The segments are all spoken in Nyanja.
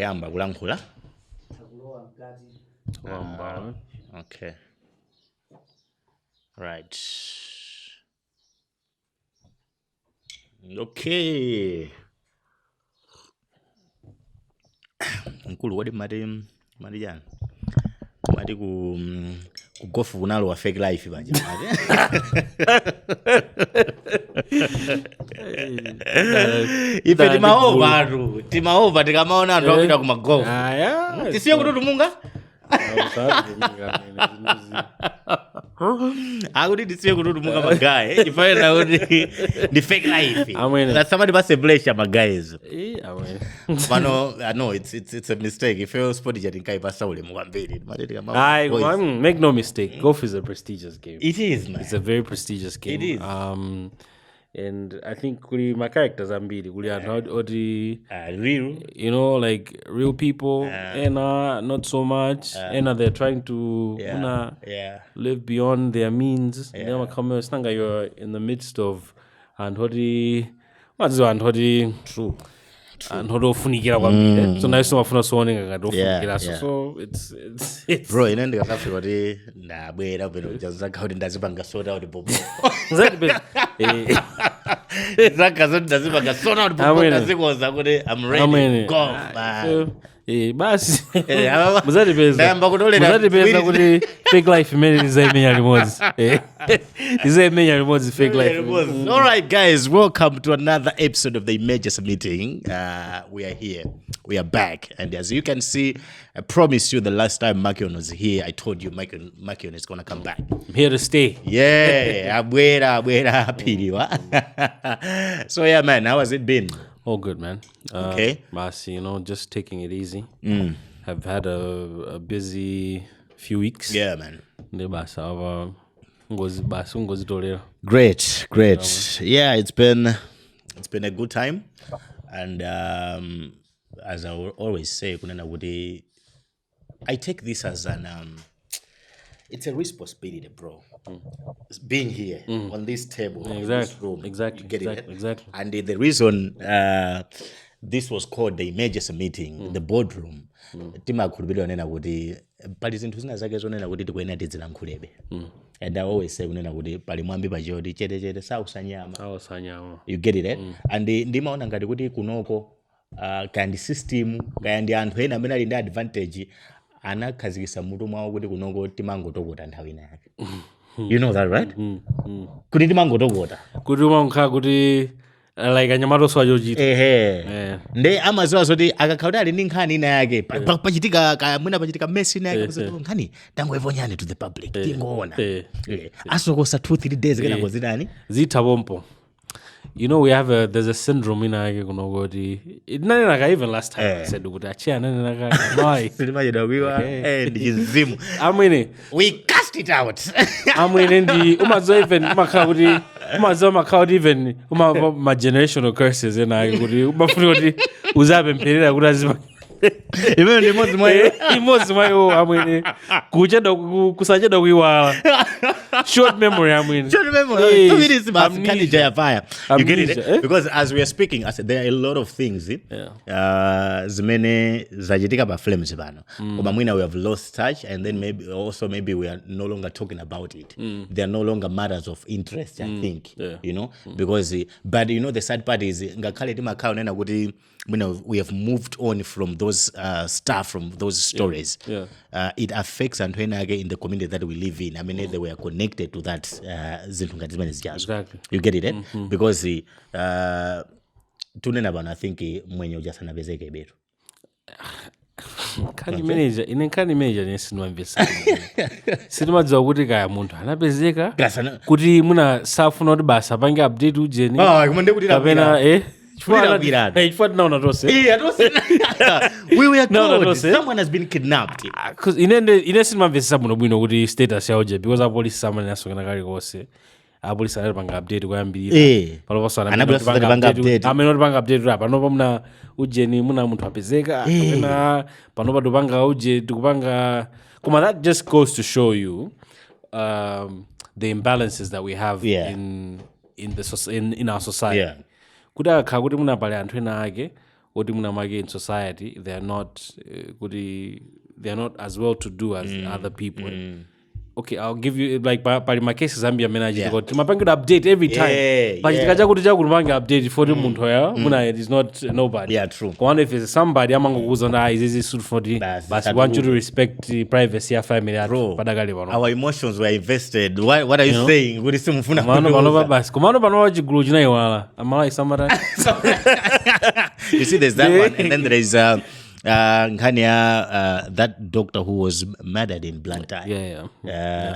kuyamba kulankhula. Okay. Right. Okay. Nkulu wadi mari jana. Mari ku gofu kunalo wa fake life banje. Ife timaova tikamaona anthu akupita ku magofu. Tisiye kuti munga? Akuti tisiye kuti munga magaye. Ifaena kuti the fake life. That somebody must bless my guys. No, it's a mistake. If you spot it, you can't pass away. Make no mistake. Golf is a prestigious game. It is, man. It's a very prestigious game. It is. And I think my characters are really real. You know, like real people. And not so much. And they're trying to live beyond their means. You're in the midst of true. And how funikira kwambiri so nice mafuna sooneka ngati ofunikira so it's bro inende kasafi kuti ndabwera bwino kujaza kuti ndazipanga soda kuti bobo zakazo ndazipanga soda kuti bobo ndazikoza kuti I'm ready go basi muzatipeza kuti fake life imene izayimenya limodzi izayimenya limodzi fake life. All right guys, welcome to another episode of the emergency meeting. We are here, we are back, and as you can see, I promised you the last time Makion was here, I told you Makion is gonna come back. I'm here to stay. Yeah, abuera Phiri. So yeah man, how has it been? All good, man. Okay. Basi, just taking it easy. Have had a busy few weeks. Yeah, man. Great. Yeah, it's been a good time, and as I will always say, I take this as it's a responsibility, bro. Being here on this table, exactly, in this room, exactly, you get exactly. And the reason this was called the emergency meeting, the boardroom, timakhulupirira nena kuti pali zinthu zina zake zonena kuti tikuyenera tizilankhulebe. And I always say kunena kuti pali mwambi pachoti chete sausanyama. You get it, And ndimaona ngati kuti kunoko kandi system kandi anthu ena amene ali ndi advantage anakhazikisa mutu mwawo kuti kunoko timangotokota nthawi ina yake. You know that, right? Kuti timangotokota. Kuti umankha kuti like anyamato swajochita. Nde amaziwa zoti akakhala ali ndi nkhani ina yake pachitika mwina pachitika mess ina yake nkhani tangoivonyane to the public tingoona. Asokosa 2-3 days kana kozidani. Zitha pompo. You know, there's a syndrome in Age Gunogodi. Even last time I said, we cast it out. I'm winning the Umazo even Macaudi, even my generational curses, and I would Uzab and Pereira would even the most my Kusaja we were short memory. Short memory. 2 minutes about fire. You get it? Because as we are speaking, I said there are a lot of things. Zimene zajitika ba flames bano. Obamwina we have lost touch, and then maybe we are no longer talking about it. They are no longer matters of interest, I think. You know, because but the sad part is ngakale timakhala nena kuti we have moved on from those stuff, from those stories. It affects and when again in the community that we live in. I mean, they were connected to that. Exactly. You get it, Because tunena bana, I think mwenye ujasana bezeke betu. Kani manager nesinwambisa. Sinema za kuti kaya muntu anapezeka kuti muna safu not basa bange update ujeni. Kumende kuti kapena we were told someone has been kidnapped. Because inesinema mvesa muno bwino kuti status yaoje because apolisi someone yasokana kali kose. Apolisi ali panga update kwa mbili. Palo pasana amenoti panga update rapa. Panopa muna ujeni muna muntu apezeka. Panopa dupanga uje tukupanga. Kuma that just goes to show you the imbalances that we have in our society. Kuda kakuti muna pale anthu ena ake oti munamake in society they are not as well to do as other people. Okay, I'll give you like pali my case Zambia manager got mapanga update every time. But tikaja kuti chakurimanga update for the muntu ya muna it is not nobody. Yeah, true. One if it's somebody amango kuzona is this suit for the but we want you to respect the privacy of family. Padagali bano. Our emotions were invested. What are you saying? Kuti simufuna. Mano basi. Komano bano wachigulu china iwala. Amala samara. You see there's that one and then there is that doctor who was murdered in Blantyre.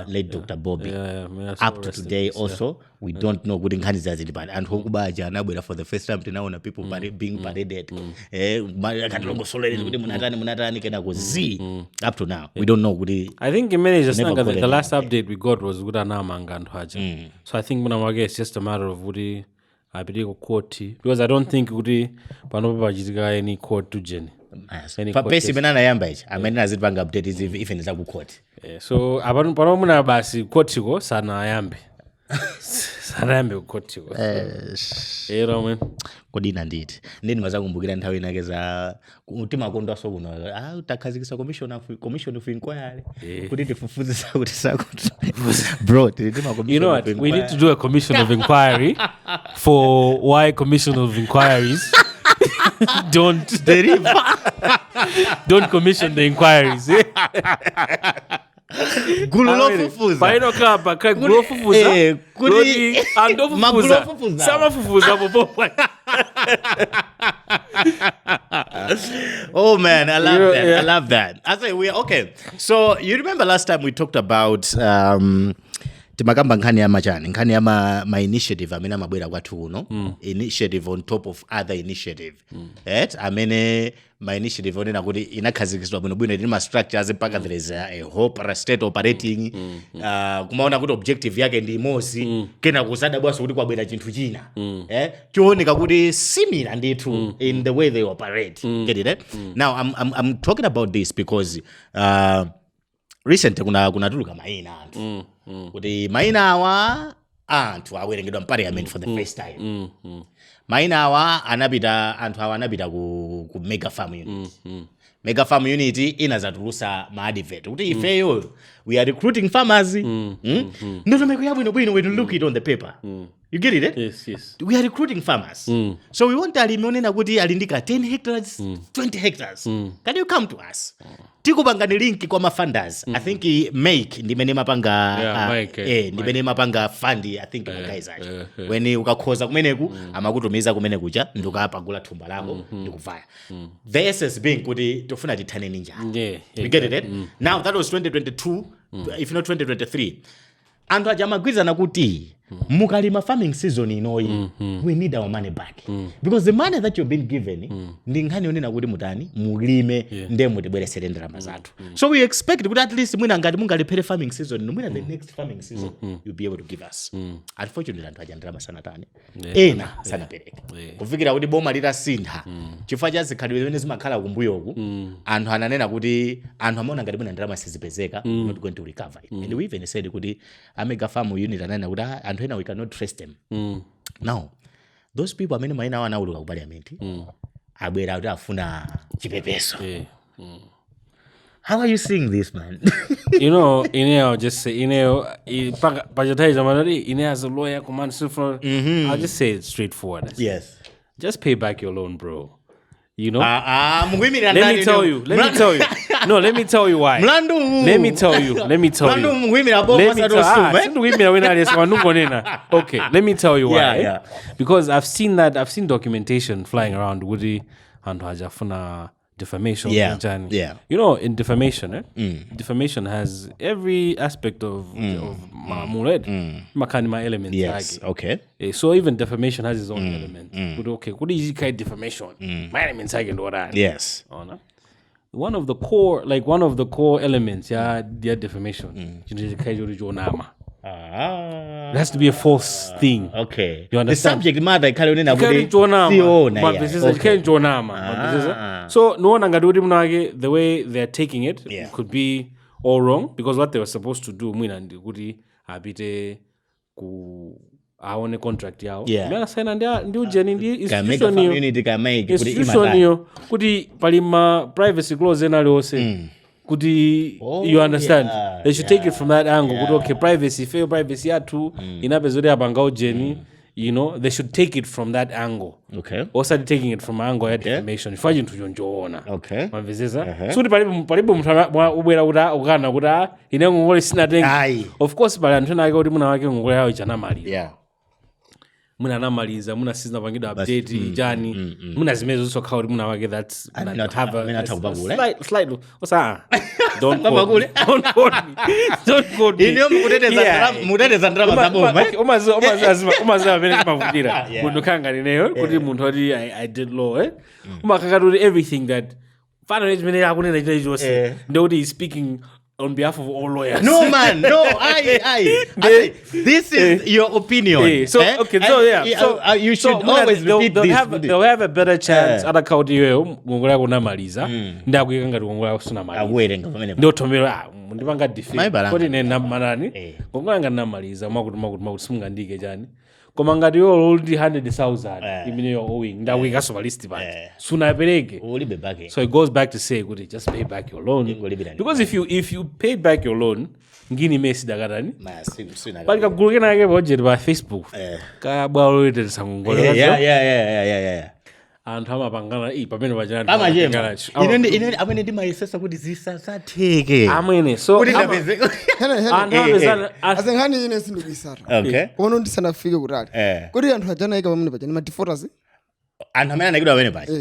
Late Dr. Bobby. Up to today also, we don't know good Nkhani zazilibani. And Hokubaja Nabwera for the first time to now people being paraded. Up to now, we don't know. I think in many just the last update we got was Gudanamanga and Haja. So I think it's just a matter of Woody. I believe court because I don't think Woody Panoba Jiga any court to Jenny. Pesi benana yamba ichi amene azipanga update even za ku court. So abantu panomuna basi court go sana yambe. Sana yambe court go. Man. Kodina nditi. Ndini mazakumbukira nthawi inake za utima kondo so kuno. Utakhazikisa commission of inquiry. Kuti tifufuzisa kuti sakuti. Bro, tima commission. You know what? We need to do a commission of inquiry for why commission of inquiries don't commission the inquiries. Gulofufuza. Paino kapa kai gulofufuza. Kuri andofufuza. Sama fufuza popo. Oh man, I love that. Yeah. I love that. I say we okay. So you remember last time we talked about timakamba nkhani ya machani nkhani ya ma initiative amene amabwera kwathu kuno initiative on top of other initiative amene ma initiative onena kuti inakhazikiswa bwinobwino ndi ma structures mpaka there is a whole state operating kumaona kuti objective yake ndi imosi kena kusadabwaso kuti kwabwera chinthu china chooneka kuti similar ndithu in the way they operate. Get it? Now I'm talking about this because recent kunatuluka maina anthu kuti maina awa anthu awerengedwa mu parliament for the first time. Maina awa anapita ku mega farm unit. Mega farm unit inazatulusa maadvert kuti ifeyo we are recruiting farmers. Ndoto meko yabwino when you look it on the paper. You get it? Yes. We are recruiting farmers. So we want alimi onena kuti alindika 10 hectares, 20 hectares. Can you come to us? Tikupanga ni link kwa funders. I think make ndimene mapanga ndimene mapanga fund I think guys when ukakhoza kumeneku amakutumiza kumene kuja ndukapagula thumba lako ndikuvaya. The essence being kuti tofuna tithane ninja. You get it? Now that was 2022 if not 2023. Anthu ajamagwizana kuti mukalima farming season inoyi we need our money back because the money that you've been given ndi nkhani yonena kuti mutani mulime ndiye mutibweresere ndalama zathu. So we expect kuti at least mwina ngati mungaliphere farming season mwina the next farming season you'll be able to give us. Unfortunately anthu aja ndalama sanatani ena sanapereka kufikira kuti boma litasintha chifukwa cha zikhalidwe zimene zimakhala kumbuyoku anthu ananena kuti anthu amaona ngati mwina ndalama sizipezeka not going to recover it. And we even said kuti amega farm unit ananena kuti anthu ena we cannot trust them. Now those people amene maina awa anauluka ku parliament abwera kuti afuna chipepeso. How are you seeing this, man? I'll just say, as a lawyer, I'll just say it straightforward. Yes. Just pay back your loan, bro. Let me tell you. No, let me tell you why. Let me tell you. Okay, let me tell you why. Yeah. Because I've seen documentation flying around Woody and Hajafuna defamation. Yeah. In defamation, defamation has every aspect of Mured. Makanima elements. Yes. Okay. So even defamation has its own element. Okay, what is it defamation? My element second order. Yes. One of the core elements, defamation. It has to be a false thing. Okay. You understand? The subject matter So no one the way they're taking it could be all wrong because what they were supposed to do aone contract yawo Yeah. ndi ujeni ndi institution iyo kuti pali ma privacy clause ena aliwonse kuti you understand they should take it from that angle kuti okay privacy fail privacy yathu inapeza kuti apanga ujeni you know they should take it from that angle osati taking it from angle ya defamation ifanye nthu chonchoona mamvezeza so kuti palibe munthu ubwera kuti ukana kuti ine ngongole sinatenga of course pali anthu ena ake kuti muna wake ngongole yawo ichanamaliza muna anamaliza muna sizina pangidwa update jani muna zimezo zisokhala kuti muna wake that's slight osa don't quote me ino muteteza ndrama za bomba umaziwa amene timavutira munthu khanga nineyo kuti munthu ati I did law umakakati kuti everything that fana chimene akunena chinachi chonse ndekuti he's speaking on behalf of all lawyers. No, man. No, this is your opinion. So, okay, so you should always repeat this. They'll have a better chance at account you ngongola kunamaliza ndakuika ngati ngongola kusunamaliza. Awerenga pamene. Ndo tomero ndipanga defeat. Kodi nena manani? Ngongola nganamaliza makuti simungandike chani. Koma ngati yo already 100,000 imene you're owing ndakuika so list back. Sunapereke. Ulibe back. So it goes back to say kuti just pay back your loan. Because if you pay back your loan ngini mesi dakatani pali kagulu kenake budget pa Facebook ka bwalo lete sangongolo yeah anthu amapangana pamene pachana amajema ine amene ndimayesesa kuti zisasatheke amene so kuti ndapeze anthu amezana azengani ine sindikuyisara kono ndisanafike kutali kuti anthu ajana ika pamene pachana ma defaulters anthu amene anakidwa pamene pacha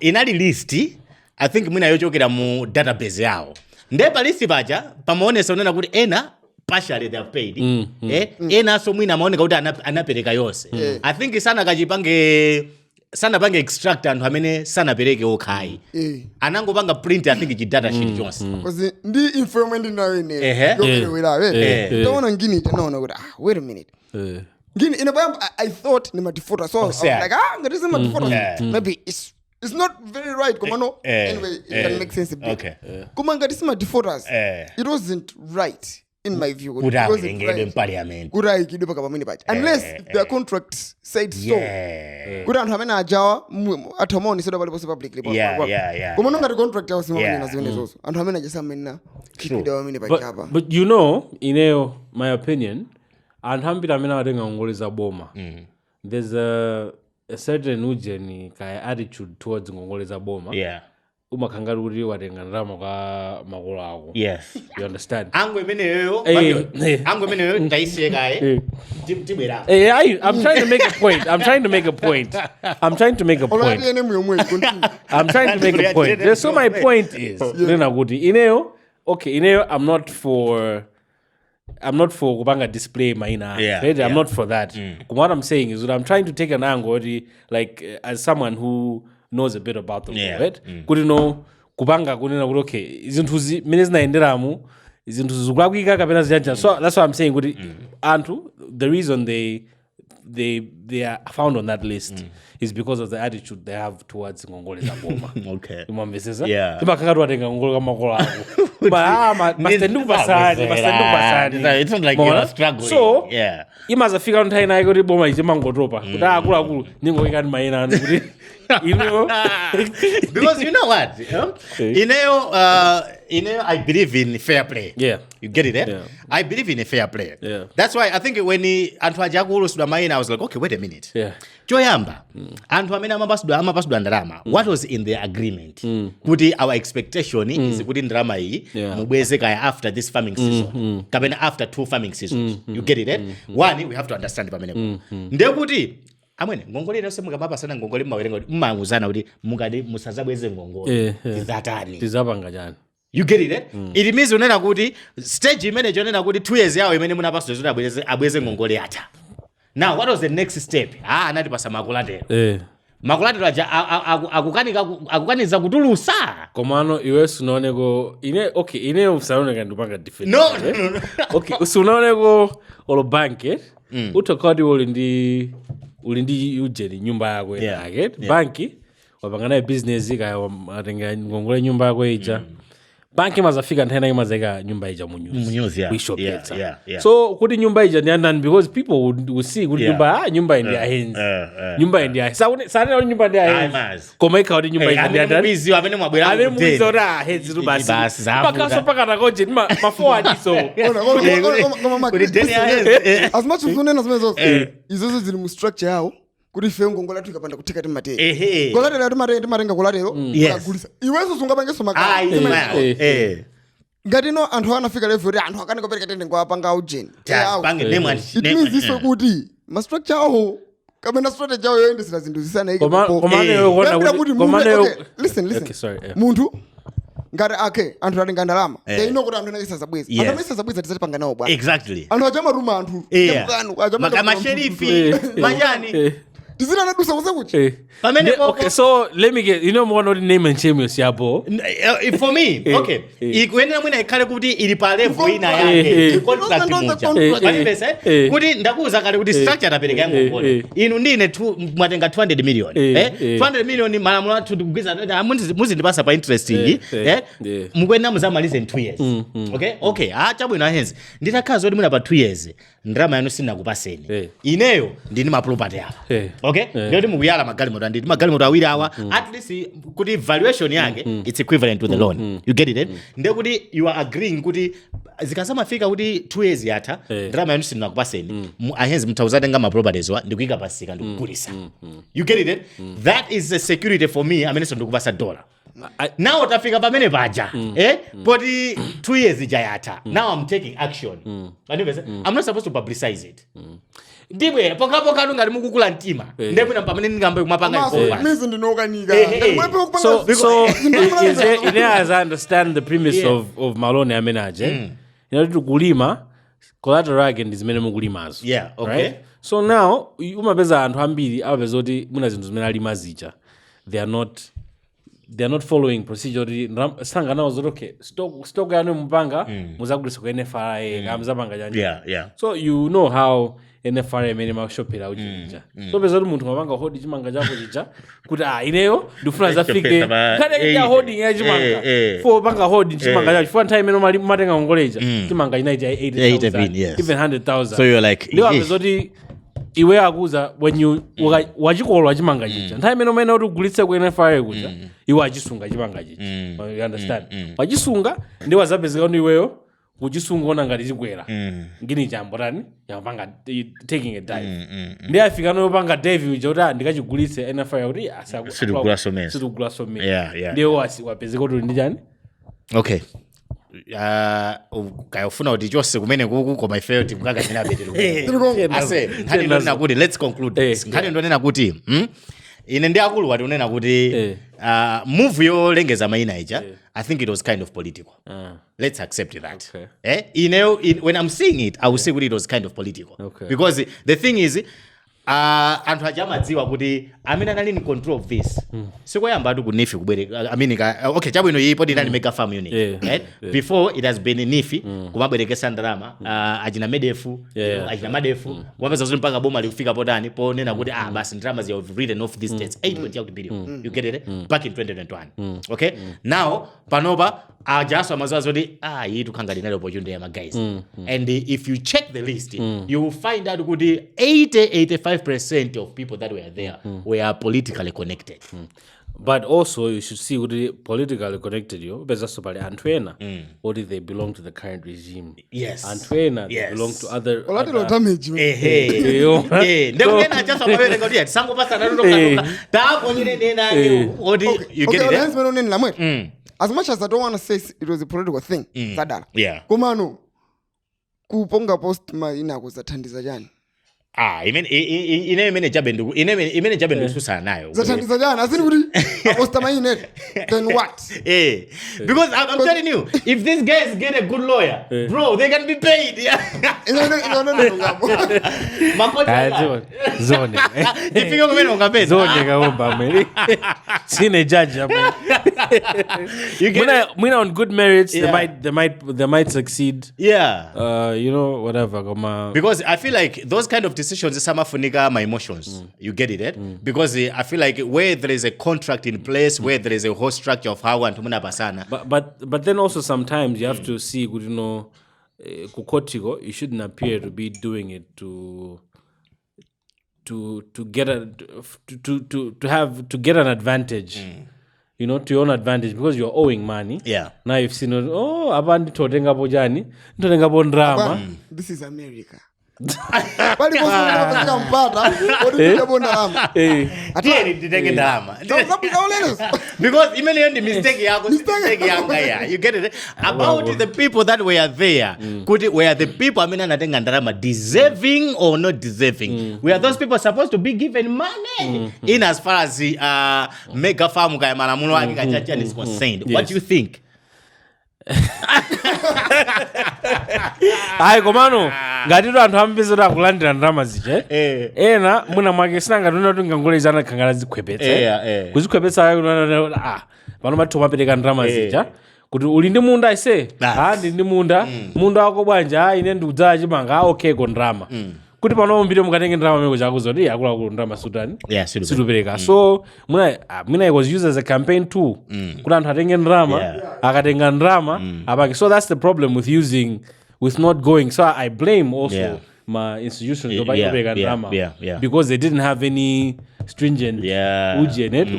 inali list I think mwina yochokera mu database yawo ndepa list pacha pamaonesa unena kuti ena partially they have paid ena so mwina amaoneka kuti anapereka yonse I think sana pange extract anthu amene sanapereke okhayi anangopanga print I think chidata sheet chonse because ndi information ndinayo ine yokelewerawe ndaona ngini tanaona kuti wait a minute ngini ina I thought ni ma default so like ngati is ma default maybe it's not very right komano anyway it can make sense a bit kuma ngati is ma defaulters it wasn't right in my view because in parliament kurai kidopa kama mini bacha unless their contract said so kuti anthu amene ajawa atomoni soda paliponse publicly koma ngati contract yawo simamene zimenezozo anthu amene ajasamena kipida wamene pachapa but you know ineyo my opinion anthu ambiri amene atenga ngongole boma there's a certain ujeni kaya attitude towards ngongole za boma umakhangati kuti watenga ndalama kwa makolo ako you understand angwe meneyo ndaisiyekaye tibwera I'm trying to make a point so my point is nena kuti ineyo I'm not for kupanga display maina I'm not for that what I'm saying is that I'm trying to take an angle like as someone who knows a bit about the law, right? Kuti no kupanga kunena kuti okay izinthu zimene zinaenderamu izinthu zikulakwika kapena ziyanja so that's why I'm saying kuti anthu the reason they are found on that list is because of the attitude they have towards ngongole za boma umamvesesa timakanga tuwatenga ngongole kama makolo ako masendukupasani it's not like you're struggling so imazafika nthawi naye kuti boma ichimangotopa kuti akuluakulu ningoikani maina anu kuti because you know what I believe in fair play you get it I believe in a fair play that's why I think when anthu ajakulusidwa maina I was like okay wait a minute choyamba anthu amene amapasidwa ndalama what was in the agreement kuti our expectation is kuti ndalama iyi mubweze kaya after this farming season kapena after 2 farming seasons you get it one we have to understand pamenepo ndekuti amwene ngongole yonse mukamapasana ngongole mmawerenga kuti mmanguzana kuti mukade musazabweze ngongole tizatani tizapanga chani you get it it means unena kuti stage imene jonena kuti 2 years yawo imene munapaswa zoti abweze ngongole yatha now what was the next step anati pasa makulatero makulatero aja akukaniza kutulusa komano iwe sunaoneko ine usaoneka ndipanga defend no okay usunaoneko olo bank utokodi uli ndi ujeni nyumba yako yake banki wapanga naye business kaya atenga ngongole nyumba yako ija banki mazafika nthena imazeka nyumba ija Munyuzi, yeah. bishop Yeah, yeah. so kuti nyumba ija ndi andani because people would see kuti nyumba ndi ahenzi nyumba ndi ahenzi sanena kuti nyumba ndi ahenzi koma ikhawa kuti nyumba ija ndi andani bizi amene mwabwera amene mubiza kuti ahenzi tu basi pakaso pakana konje maforwardiso as much as unena zimene zonse izozo zili mu structure yawo kuti ife ngongola tukapanda kuthika timatero Collateral timatenga Collateral kugulisa iwenso sungapangeso makala ngati no anthu anafika level ya anthu akaneka pereka tende ngwapanga ujeni it means iso kuti ma structure awo kamena strategy yawo yoyendesera zinthu zisana iki listen munthu ngati anthu atenga ndalama they know kuti anthu anakisa zabwezi anthu anakisa zabwezi tizatipanga nawo bwana exactly anthu ajama ruma anthu masherifi majani tizina nadusa kuze pamene okay so let me get more not name and shame yabo for me okay ikuyenera mwina ikhale kuti ili pa level ina yake contract mucha kuti ndakuza kale kuti structure tapereka yangu inu ndine mwatenga 200 million 200 million malamulo athu tikugwiza muzindipasa pa interesting mukwenda muzamalize in 2 years okay chabwino ahenzi nditakhala zoti muna pa 2 years ndrama yanu sinakupaseni ineyo ndini ma property apa okay ndoti mukuyala magalimoto ndi magalimoto awiri awa at least kuti valuation yake it's equivalent to the loan you get it nde kuti you are agreeing kuti zikasamafika kuti 2 years yatha ndrama yanu sinakupaseni ahenzi mtauzatenga ma properties wa ndikuika pasika ndikugulisa you get it that is a security for me amene ndikupasa dollar now tafika pamene paja poti 2 years jayata now I'm taking action I'm not supposed to publicize it ndibwe pokapoka ngati mukukula mtima ndepwina pamene ndingambe kumapanga mizi ndinokanika so as I understand the premise of Malone amenaje inati kulima collateral again ndi zimene mukulimazo right so now umapeza anthu ambiri apeza kuti muna zinthu zimene alima zija they are not following procedure sanga nawo zoti okay stock yanu mupanga muzagulisa ku NFRA kamuzapanga chanje so you know how NFRA mene mashopera uchija so peza kuti munthu mapanga hodi chimanga chako chija kuti ineyo ndifuna zafike kale ya holding ya chimanga for panga hodi chimanga chako for time imene matenga ngongoleja chimanga inaita 80,000 even 100,000 so you're like ndiwa peza kuti iwe akuza when you wachikolwa chimanga chicha nthawi imene umene kuti ugulitse ku NFRA kuja iwe achisunga chimanga chicha you understand wachisunga ndi wazapezeka kuti iweyo kuchisunga ona ngati chikwera ngini chambotani yapanga taking a dive ndi afika no panga dive uja kuti ndikachigulitse NFRA kuti asakugula somesa ndiye wapezeka kuti ndi chani okay kayofuna kuti chose kumene kuku koma ifeyo timkaka tinabetero ase ngani ndonena kuti let's conclude this ngani ndonena kuti ine ndi akulu wati unena kuti move yolengeza mayina ija I think it was kind of political let's accept that when I'm seeing it I will say it was kind of political because the thing is anthu ajamadziwa kuti amene anali in control of this sikoyamba atu kunifi kubwereka okay chabwino yipo ndinali mega farm unit right before it has been nifi kumabwerekesa ndalama ajina medefu ajina madefu wapeza zoti mpaka boma likufika potani ponena kuti basi ndalama they have written off these dates 8.8 billion you get it back in 2021 okay now panopa ajaso amaziwa zoti iyi tukhanga linali opportunity ya guys and if you check the list you will find out kuti 85% of people that were there were politically connected but also you should see what politically connected you because so pale Antwena or they belong to the current regime Antwena they belong to other collateral damage ndekena ajaso amabere ngoti sango pasa naruka tapo nyine nena odi you get it as much as I don't want to say it was a political thing sadala kumano kuponga post ina kuzathandiza jani imene jabe ndususana nayo zathandiza jani asini kuti post mayine then what because I'm telling you if these guys get a good lawyer bro they can be paid zone ifika kumene ungapeza zone kaomba meli sine judge mwina on good merits they might succeed you know whatever because I feel like those kind of decisions samafunika my emotions. You get it, because I feel like where there is a contract in place, where there is a whole structure of how and pasana. But then also sometimes you have to see, you know, kukotiko, you shouldn't appear to be doing it to get an advantage. You know, to your own advantage, because you're owing money. Yeah. Now you've seen, abandi totenga bojani, totenga drama. This is America. Bali because even the mistake you get it about the people that were there were the people deserving or not deserving. Were those people supposed to be given money in as far as the mega farm is concerned? What do you think? Ayi komano ngatito anthu ambizira kulandira ndalama zije ena muna mwake sinangatona kuti ngangolezana khangala zikhwepetse kuzikhwepetsa pano mathu mapereka ndalama zija kuti uli ndi munda ise ndi munda wako bwanja ine ndikudzacha chimanga okay ko ndalama kuti pano mbire mukatenge ndalama meko chakuzoti akuluakulu ndalama sudani situpereka so mwina it was used as a campaign tool kuti anthu atenge ndalama akatenga ndalama apake. So that's the problem with not going. So I blame also my institutions because they didn't have any stringent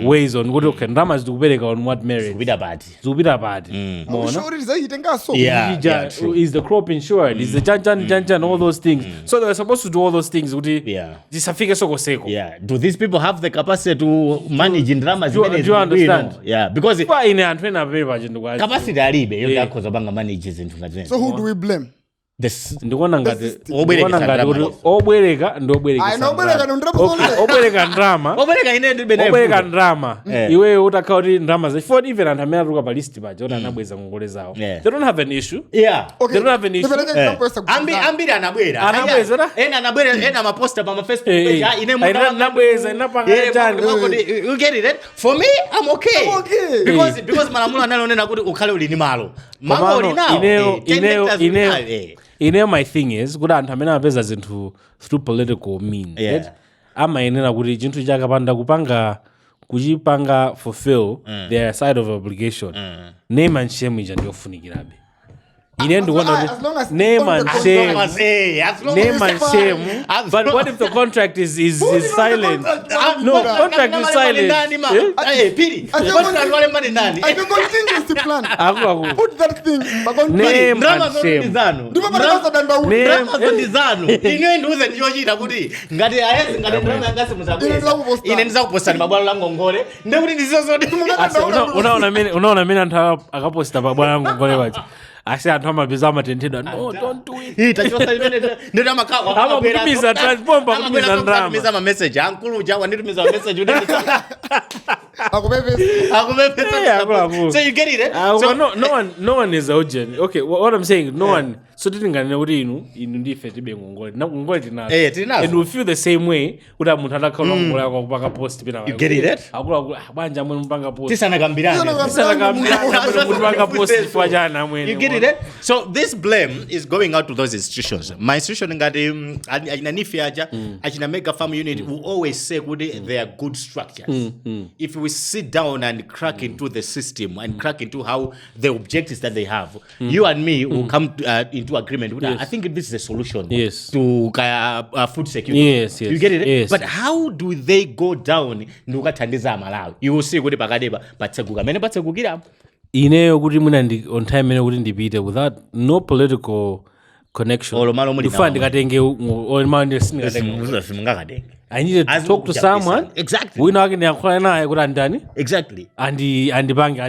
ways on what ndalama zikupereka on what merit. Zubida bad. Is the crop insured? Is the janchan all those things? So they were supposed to do all those things. Do these people have the capacity to manage ndalama? Do you understand? Yeah, because capacity manages. So who do we blame? Ndikuona ngati obwereka ndrama iwe utakhala kuti ndrama zachifukwa even anthu amene atuluka pa list paja kuti anabweza ngongole zawo they don't have an issue. They don't have an issue. Ambiri anabwera ena amaposta pa Facebook page ine anabweza inapanga you get it? For me I'm okay. Because malamulo analonena kuti ukhale uli ni malo uli nawo my thing is kuti anthu amene amapeza zinthu through political means amayenera kuti chinthu chakapanda kuchipanga fulfill their side of obligation name and shame ija ndiyofunikirabe. Ine ndikuona kuti name and shame but what if the contract is silent? No, contract is silent. Phiri I can contingency plan. Put that thing name and shame. Ine nduze ndiyochita kuti ngati ayezi ngati ndalama yangasi muzabweza ine ndizakuposta mabwalo la ngongole ndekuti ndizizozoti unaona mene anthu akaposta mabwalo la ngongole wachi asi anthu amapeza amatentedwa no don't do it tachosa imene ndito amakutumiza transpomba kutumiza ndalama ma message ankuluja wanitumiza message udini so you get it so no one is urgent. Okay, what I'm saying, no one so titingane kuti inu ndife tibe ngongole tinazo and we feel the same way kuti munthu atakhala ngongole yako kupanga post pina you get it akulu banja amwe mpanga post tisanakambirana mpanga post chifukwa chana amwe. So this blame is going out to those institutions. My institution ngati achina achina mega farm unit will always say they are good structures. If we sit down and crack into the system and crack into how the objectives that they have, you and me will come into agreement with I think this is a solution to food security. Yes. You get it? Yes. But how do they go down ndukathandiza Malawi? You will see kuti pakadeba patseguka mene patsegukira ineyo kuti mwina on time mene kuti ndipite without no political connection ndifuna ndikatenge I need to talk to someone wina wake ndiyankhula naye kuti andani andipange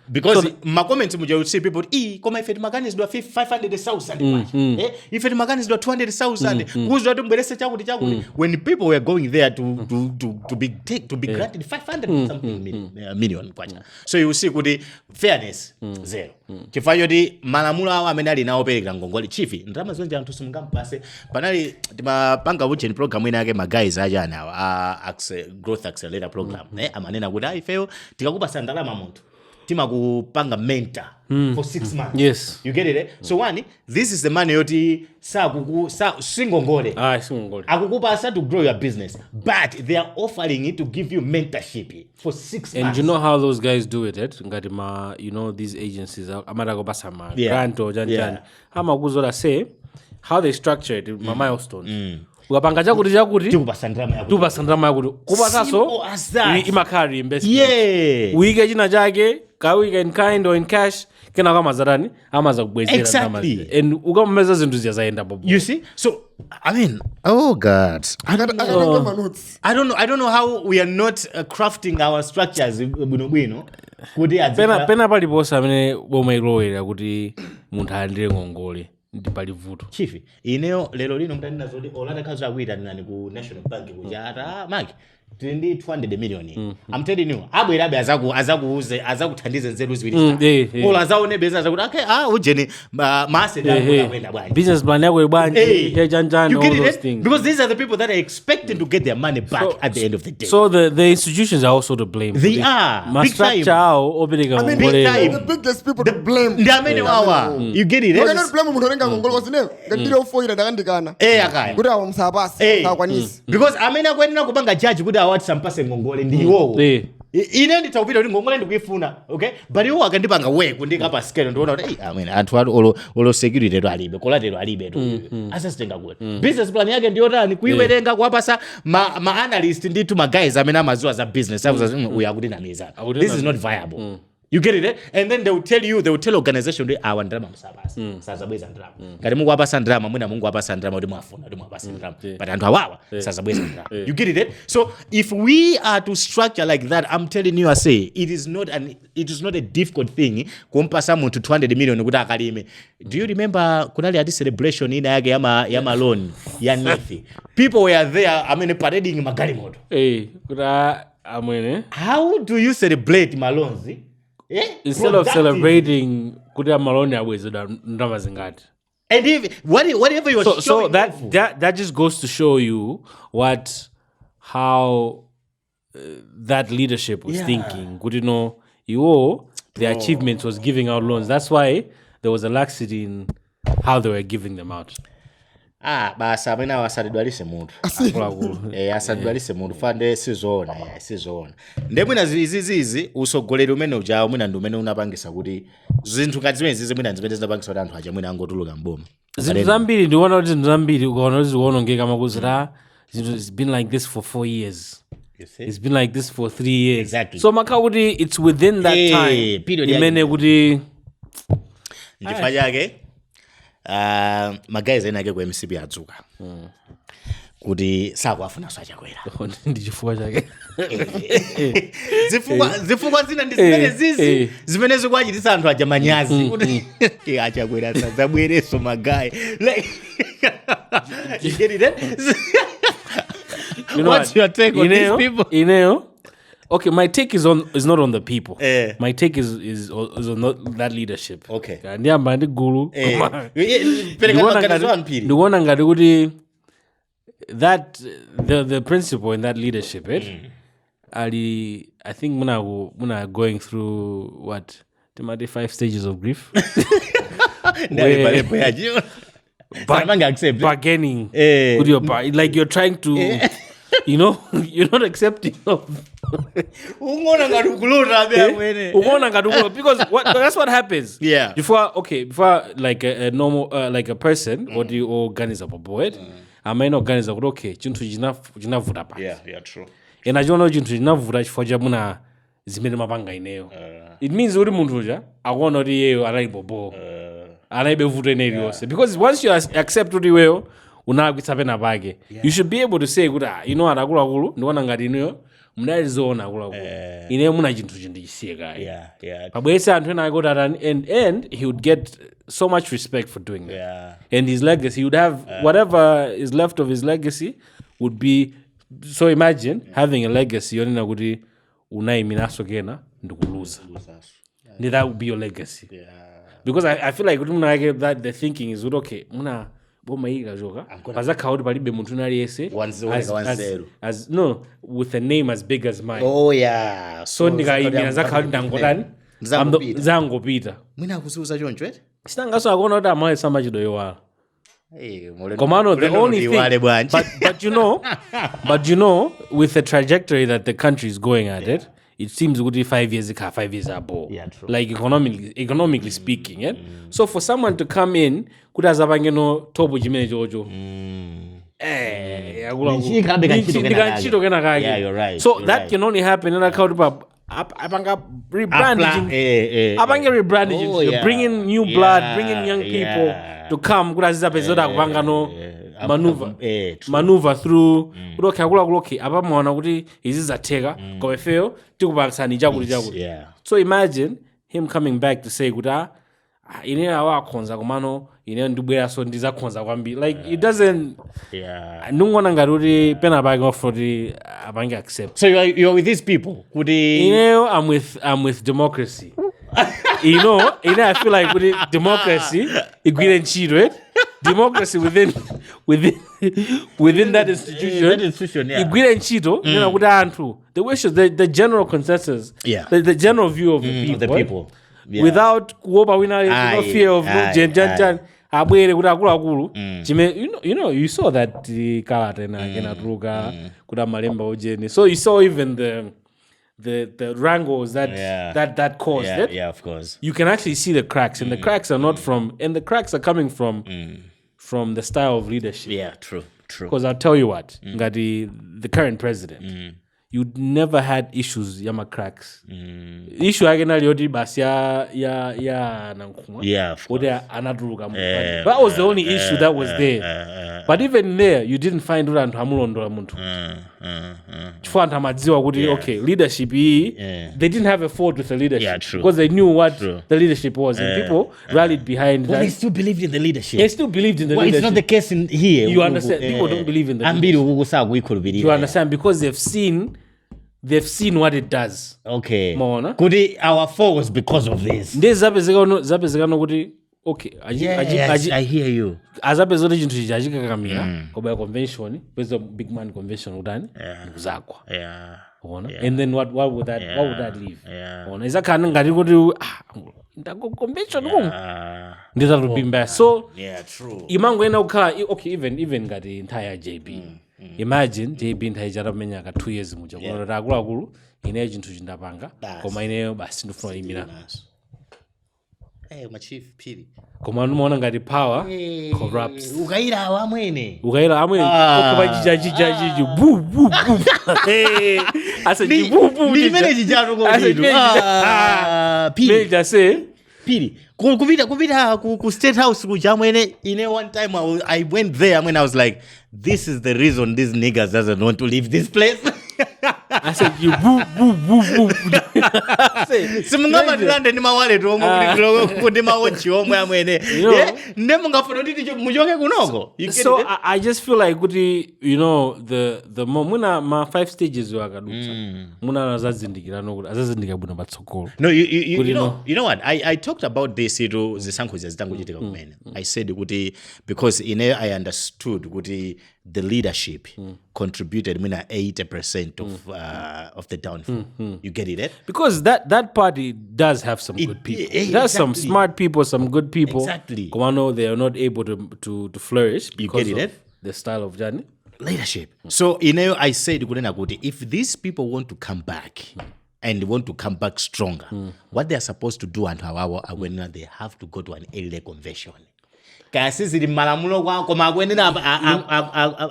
because my comments muja you see people koma ife timakanizidwa 500,000 ife timakanizidwa 200,000 kuzwa tumbelese chakuti when people were going there to be granted 500 something million kwacha. So you see kuti fairness zero chifanyo di malamulo awo amene ali nawo pereka ngongole chifi ndalama zonse anthu simungampase panali timapanga ucheni program ina yake guys aja anawa growth accelerator program amanena kuti ifeyo tikakupasa ndalama munthu timakupanga mentor for 6 months. Yes. You get it? Eh? So one, this is the money yoti singongole. Singongole. Akukupasa to grow your business, but they are offering it to give you mentorship for 6 months. And you know how those guys do it, Ngadima, you know, these agencies, Amadago Basama, Grant or Jan. Hamaguzola say how they structure it, my milestone. Ukapanga chakuti tupasa ndrama yakuti kupasaso imakari investment. Yeah. Uike china chake kawika in kind or in cash kena kama zarani amaza kubwezera. Exactly. And ukameza zintu ziyazaenda bobo. You see? So I mean, oh God, I don't know how we are not crafting our structures. Pena paliposa amene boma ilowera kuti munthu alandire ngongole ndi palivuto. Chief, ineo lero lino mtandina zoti olata kazo akuita nani ku National Bank kujata maki ndi 200 million. I'm telling you, abwerabe azakuthandiza nzeru ziwiri. Ola zaone beza zakuti okay ujeni maase da kwenda bwanji. Business plan yako bwanji janjana all those things. Because these are the people that are expecting to get their money back at the end of the day. So the institutions are also to blame. They are. Big time. The biggest people to blame. Ndamene wawa. You get it? You cannot blame umuntu orenga ngongole kwasine. Ngatiro foira ndakandikana. Akaya. Kuti awo msabasa sakwanisi. Because amene akwenera kupanga judge kuti awati sampase ngongole ndiwo. Ine nditawupita kuti ngongole ndikuifuna, okay? But iwo akandipanga we kundikapa scale ndiona kuti anthu olo security alibe, collateral alibe to. Asasitenga kuti. Business plan yake ndiyotani kuiwerenga kuwapasa ma analyst nditu ma guys amene amaziwa za business. Uyakuti namiza. This is not viable. You get it? And then they will tell organization they are ndrama msabasa. Sazabweza ndrama. Ngati Mungu apasa ndrama, mwina Mungu apasa ndrama kuti mwafuna, kuti mwapasa ndrama. But anthu awawa sazabweza ndrama. You get it? So if we are to structure like that, I'm telling you, I say it is not a difficult thing kumpasa munthu 200 million kuti akalime. Do you remember kunali ati celebration ina yake yama loan ya Nefi? People were there, parading magari moto. Kuda amwene. How do you celebrate malonzi? Instead of celebrating kutia maloni awezeda ndama zingati. And whatever you're showing. So that just goes to show you how that leadership was thinking. Good, you know, their achievements was giving out loans. That's why there was a laxity in how they were giving them out. Basa amene asadwalise munthu. Asadwalise munthu fande sizona. Ndemwina zizizi usogoleri umene ujawo mwina ndi umene unapangisa kuti zinthu ngati zimene mwina zimene zinapangisa kuti anthu aja mwina angotuluka mboma. Zinthu zambiri ndiona kuti zinthu zambiri ukaona kuti zikuonongeka makuzira zinthu it's been like this for 4 years. It's been like this for 3 years. Exactly. So makakuti it's within that time. Period. Imene kuti ndifa yake magazi enake ku MCB adzuka. Kuti sakuafuna sachakwera. Ndichifukwa chake. Zifukwa zina ndi zimene zizi zimene zikuachitisa anthu aja manyazi kuti achakwera sadzabwereso magayi. Like you get it? You know what's your take on these people? Okay, my take is not on the people. My take is on not that leadership. Okay. Ndiamba ndi gulu. Ndiwona ngati kuti that the principle in that leadership, I think muna going through what 5 stages of grief. Bargaining with your like you're trying to you know, you're not accepting of because that's what happens. Yeah. Before like a normal like a person or the organizer board, I might organize okay, chintu chinavuta pa. Yeah, true. And I don't know chintu chinavuta chifukwa muna zimene mapanga ineyo. It means uri munthu uja akona kuti yeyo anaibobo. Anaibevuta ineyo. Because once you accept kuti weyo unakwitsa pena pake, you should be able to say kuti you know akulu ndiona ngati ineyo mnalizona akulu. Ineyo muna chinthu chindichisiye kai. Yeah. Pabwesa anthu ena akoti and he would get so much respect for doing that. Yeah. And his legacy, he would have whatever is left of his legacy would be. So imagine having a legacy yonena kuti unaiminaso kena ndikuluza. That would be your legacy. Yeah. Because I feel like that the thinking is okay, muna boma iga joka pazakhaoti palibe munthu naliyese as no with a name as big as mine. Oh yeah. So ndikaimira zakhaoti ndangotani zangopita mwina akusuza choncho eti sinangaso akuona kuti amayi samachidoyiwala mulendo Komano, the only thing, ndiwale bwanji. but you know, with the trajectory that the country is going at it seems good 5 years ago, 5 years ago. Yeah, true. Like economically speaking, yeah. So for someone to come in, could as abangeno topo jimene jojo. Yeah, you're right. So that can only happen in a country. Abanga rebranding, bringing new blood, bringing young people to come. Maneuver through. So imagine him coming back to say, like it doesn't. Accept. So you're with these people? I'm with democracy. I feel like with democracy, right? Democracy within that institution, the wishes, the general consensus, the general view of the people. Yeah. Without no fear of you saw that so you saw even the wrangles that caused it. Yeah, of course. You can actually see the cracks, and the cracks are not the cracks are coming from the style of leadership. Yeah, true. Because I'll tell you what, the current president, you never had issues yama cracks. Issue agena lioti basi ya nankuma. Yeah. That was the only issue that was there. But even there, you didn't find urantu hamulondola muntu. Okay, leadership. They didn't have a fault with the leadership. Yeah, true. Because they knew what the leadership was, and people rallied behind that. They still believed in the leadership. They still believed in the leadership. It's not the case in here. You understand? People don't believe in the leadership. You understand? Because they've seen what it does. Okay. Maona? Our fall was because of this. Okay. I hear you. Azabe zote chintu chijajika kamira kwa convention, based on big man convention udani, kuzakwa. Yeah. And then what would that leave? Yeah. Is that kind of convention that would be bad. So true. Imango ena uka even got the entire JB. Imagine JB ntaijara menya ka 2 years muja kwa ragulu ine chintu chindapanga koma ine basi ndufuna imira. My chief Phiri. Koma numaona ngati power corrupts. Ukaira amwene. Okuba jiji bu. Asa bu. Ndimene jijaro ko bidu. Phiri just say Phiri. Kupita ku State House kuja amwene ine one time I went there when I was like, this is the reason these niggas doesn't want to leave this place. I said you boo. Simungama tilande ni mawallet omwe kuti mawatch omwe amwene. Nemungafuna kuti mujoke kunoko. So I just feel like the muna ma 5 stages wakadutsa. Muna azazindikira buna batsokolo. No, you know what? I talked about this zisankho zitangochitika kumene. I said kuti because I understood kuti the leadership contributed 80% of the downfall. You get it, eh? Because that party does have some good people. It has some smart people, some good people. Exactly. Komano, they are not able to flourish because of the style of journey. Leadership. So, I said, if these people want to come back and want to come back stronger, what they are supposed to do and how they have to go to an early convention. Kasisi malamulo kwako makwenena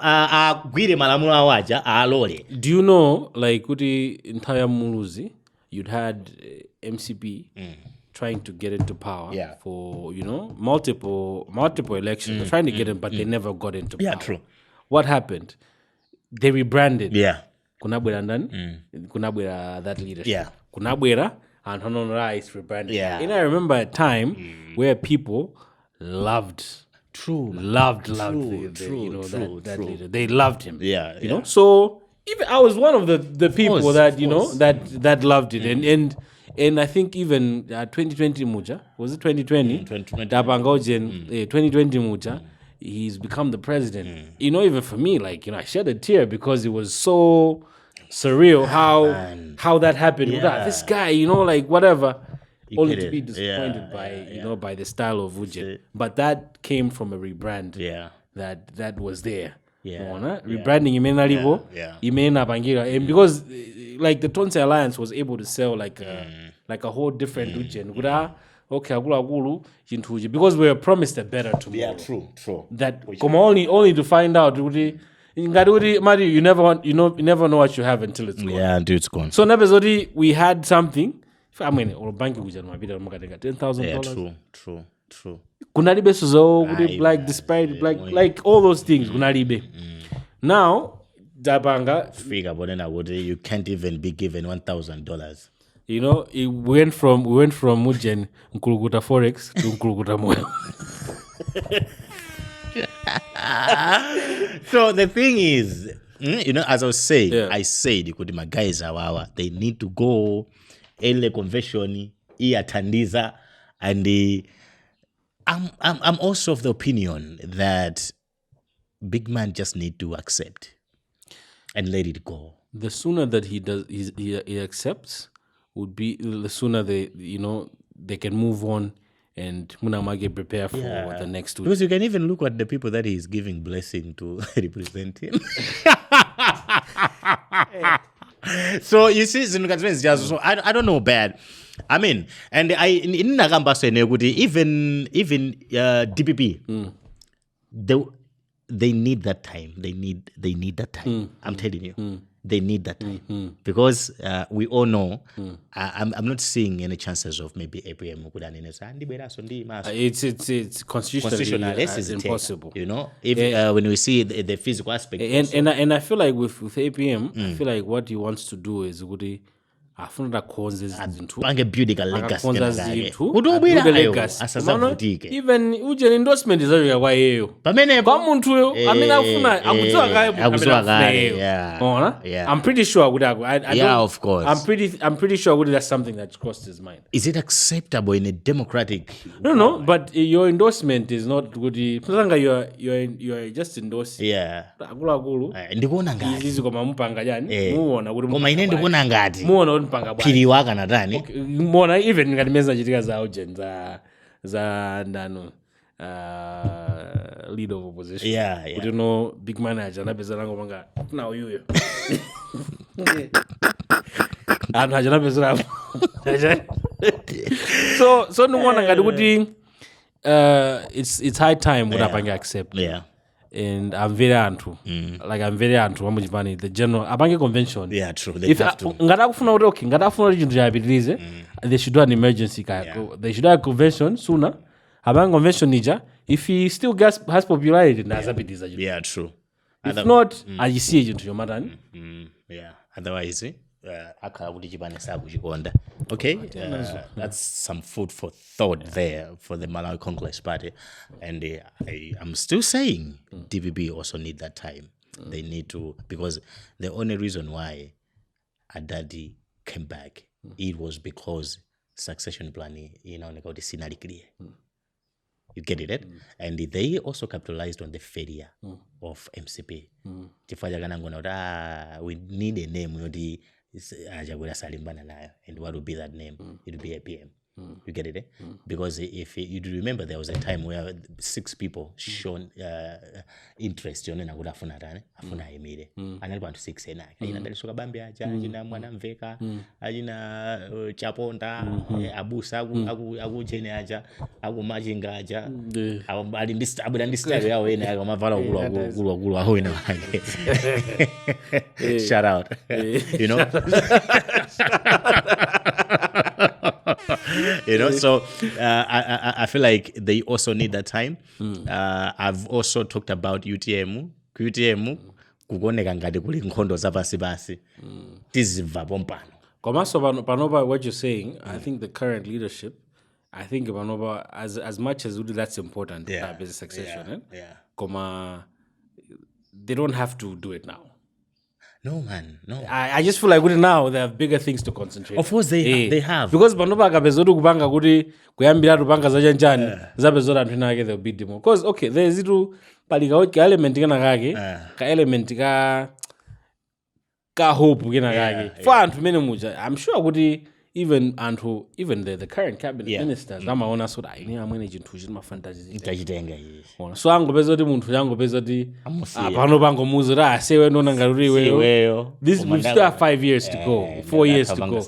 agwire malamulo awaja alole. Do you know, like kuti entire Muluzi, you'd had MCP trying to get into power for multiple elections, trying to get in, but they never got into power. Yeah, true. What happened? They rebranded. Yeah. Kunabwera ndani? Kunabwera that leadership. Yeah. Kunabwera and Honon Rice rebranded. Yeah. And I remember a time where people loved that leader. They loved him. Yeah. You know? So even I was one of the people that loved it. And I think even 2020 Muja, was it 2020? 2020 Muja, he's become the president. Even for me, I shed a tear because it was so surreal how that happened. Yeah. This guy, whatever. only to be disappointed by the style of Ujen. But that came from a rebrand that was there. Rebranding imena pangira, and because like the Tonse Alliance was able to sell like a whole different Ujen. Okay, because we were promised a better tomorrow. Yeah, true. That come only to find out. You never know what you have until it's gone. Yeah, until it's gone. So Nebezodi, we had something. I mean, or banking Ujen might be $10,000. Yeah, true. Kunaribe Suzo, Blage, despite like all those things, Kunaribe. Now, Dabanga figure you can't even be given $1,000. You know, it went from Mujen Nkulukuta Forex to Nkulukuta Moyo. So the thing is, as I was saying, I said my guys are they need to go ele convention Tandiza, and I'm also of the opinion that big man just need to accept and let it go. The sooner that he accepts would be the sooner they can move on and Munamage prepare for the next two. Because you can even look at the people that he is giving blessing to represent him. So you see, so I don't know bad. I mean, and in Nagamba even DPP, they need that time. They need that time. I'm telling you. They need that time because we all know. I'm not seeing any chances of maybe APM. It's constitutionally impossible. If when we see the physical aspect, and I feel like with APM, I feel like what he wants to do is afuna causes into building a legacy. Even Ujen endorsement is area kwa yeyo. Kwa yo, afuna I'm pretty sure of course. I'm pretty sure that's something that crossed his mind. Is it acceptable in a democratic? No, but your endorsement is not good. You're just endorsing. Yeah. Ndikuona ngati. Izi koma mpanga jani. Muona kuti koma ine ndikuona ngati. Muona mpanga bwana. Phiri waka nadani. Muona even ngati meza chitika za Ujen za ndano leader of opposition. Yeah. Kuti big manager anapeza lango manga na uyuyo. Anajana pesa. So ndikuona ngati kuti it's high time kuti accept. Yeah. And I'm very antu. The general abange convention. Yeah, true. They have to. Ngata kufuna kuti ngata kufuna kuti chinthu they should do an emergency they should do a convention sooner. Abange convention nija, if he still has popularity, nazapitiza. Yeah, true. If not, ajisiye chinthu chomatani. Yeah. Otherwise, okay, that's some food for thought there for the Malawi Congress Party, and I'm still saying DPP also need that time. They need to, because the only reason why Adadi came back, it was because succession planning, the scenario clear. You get it, right? And they also capitalized on the failure of MCP. We need a name, and what would be that name? It would be APM. You get it? Because if you remember, there was a time where 6 people shown interest in Afuna Emire. And I want to 6 and I Suka Bambia, Jina Mwanamveka, Ajina Chaponda, Abu Sagu, Agu Jenaja, Agu Majingaja, I didn't disturb this area when I got my Gulu. Shout out. So I feel like they also need that time. I've also talked about UTM kugoneka ngati kuli nkhondo zapasi tizimva pompano. Komanso panoba what you're saying, I think the current leadership, I think panoba as much as that's important business succession, they don't have to do it now. No, man, no. I just feel like now they have bigger things to concentrate. Of course they have. Because panoba kabezodu kupanga kuti kuyambira tupanga zajanjani zabezoda anthu ake they'll beat them. Because there is itu palika ka element kana kake ka element ka hope kena kake. For anthu mene muja, I'm sure kuti even the current cabinet ministers amaona so that ini amwene chinthu chimafantasy tachitenga so angopeza kuti munthu yangopeza kuti pano pangomuza kuti asewe ndona ngati iweyo this we still have 5 years to go 4 years to go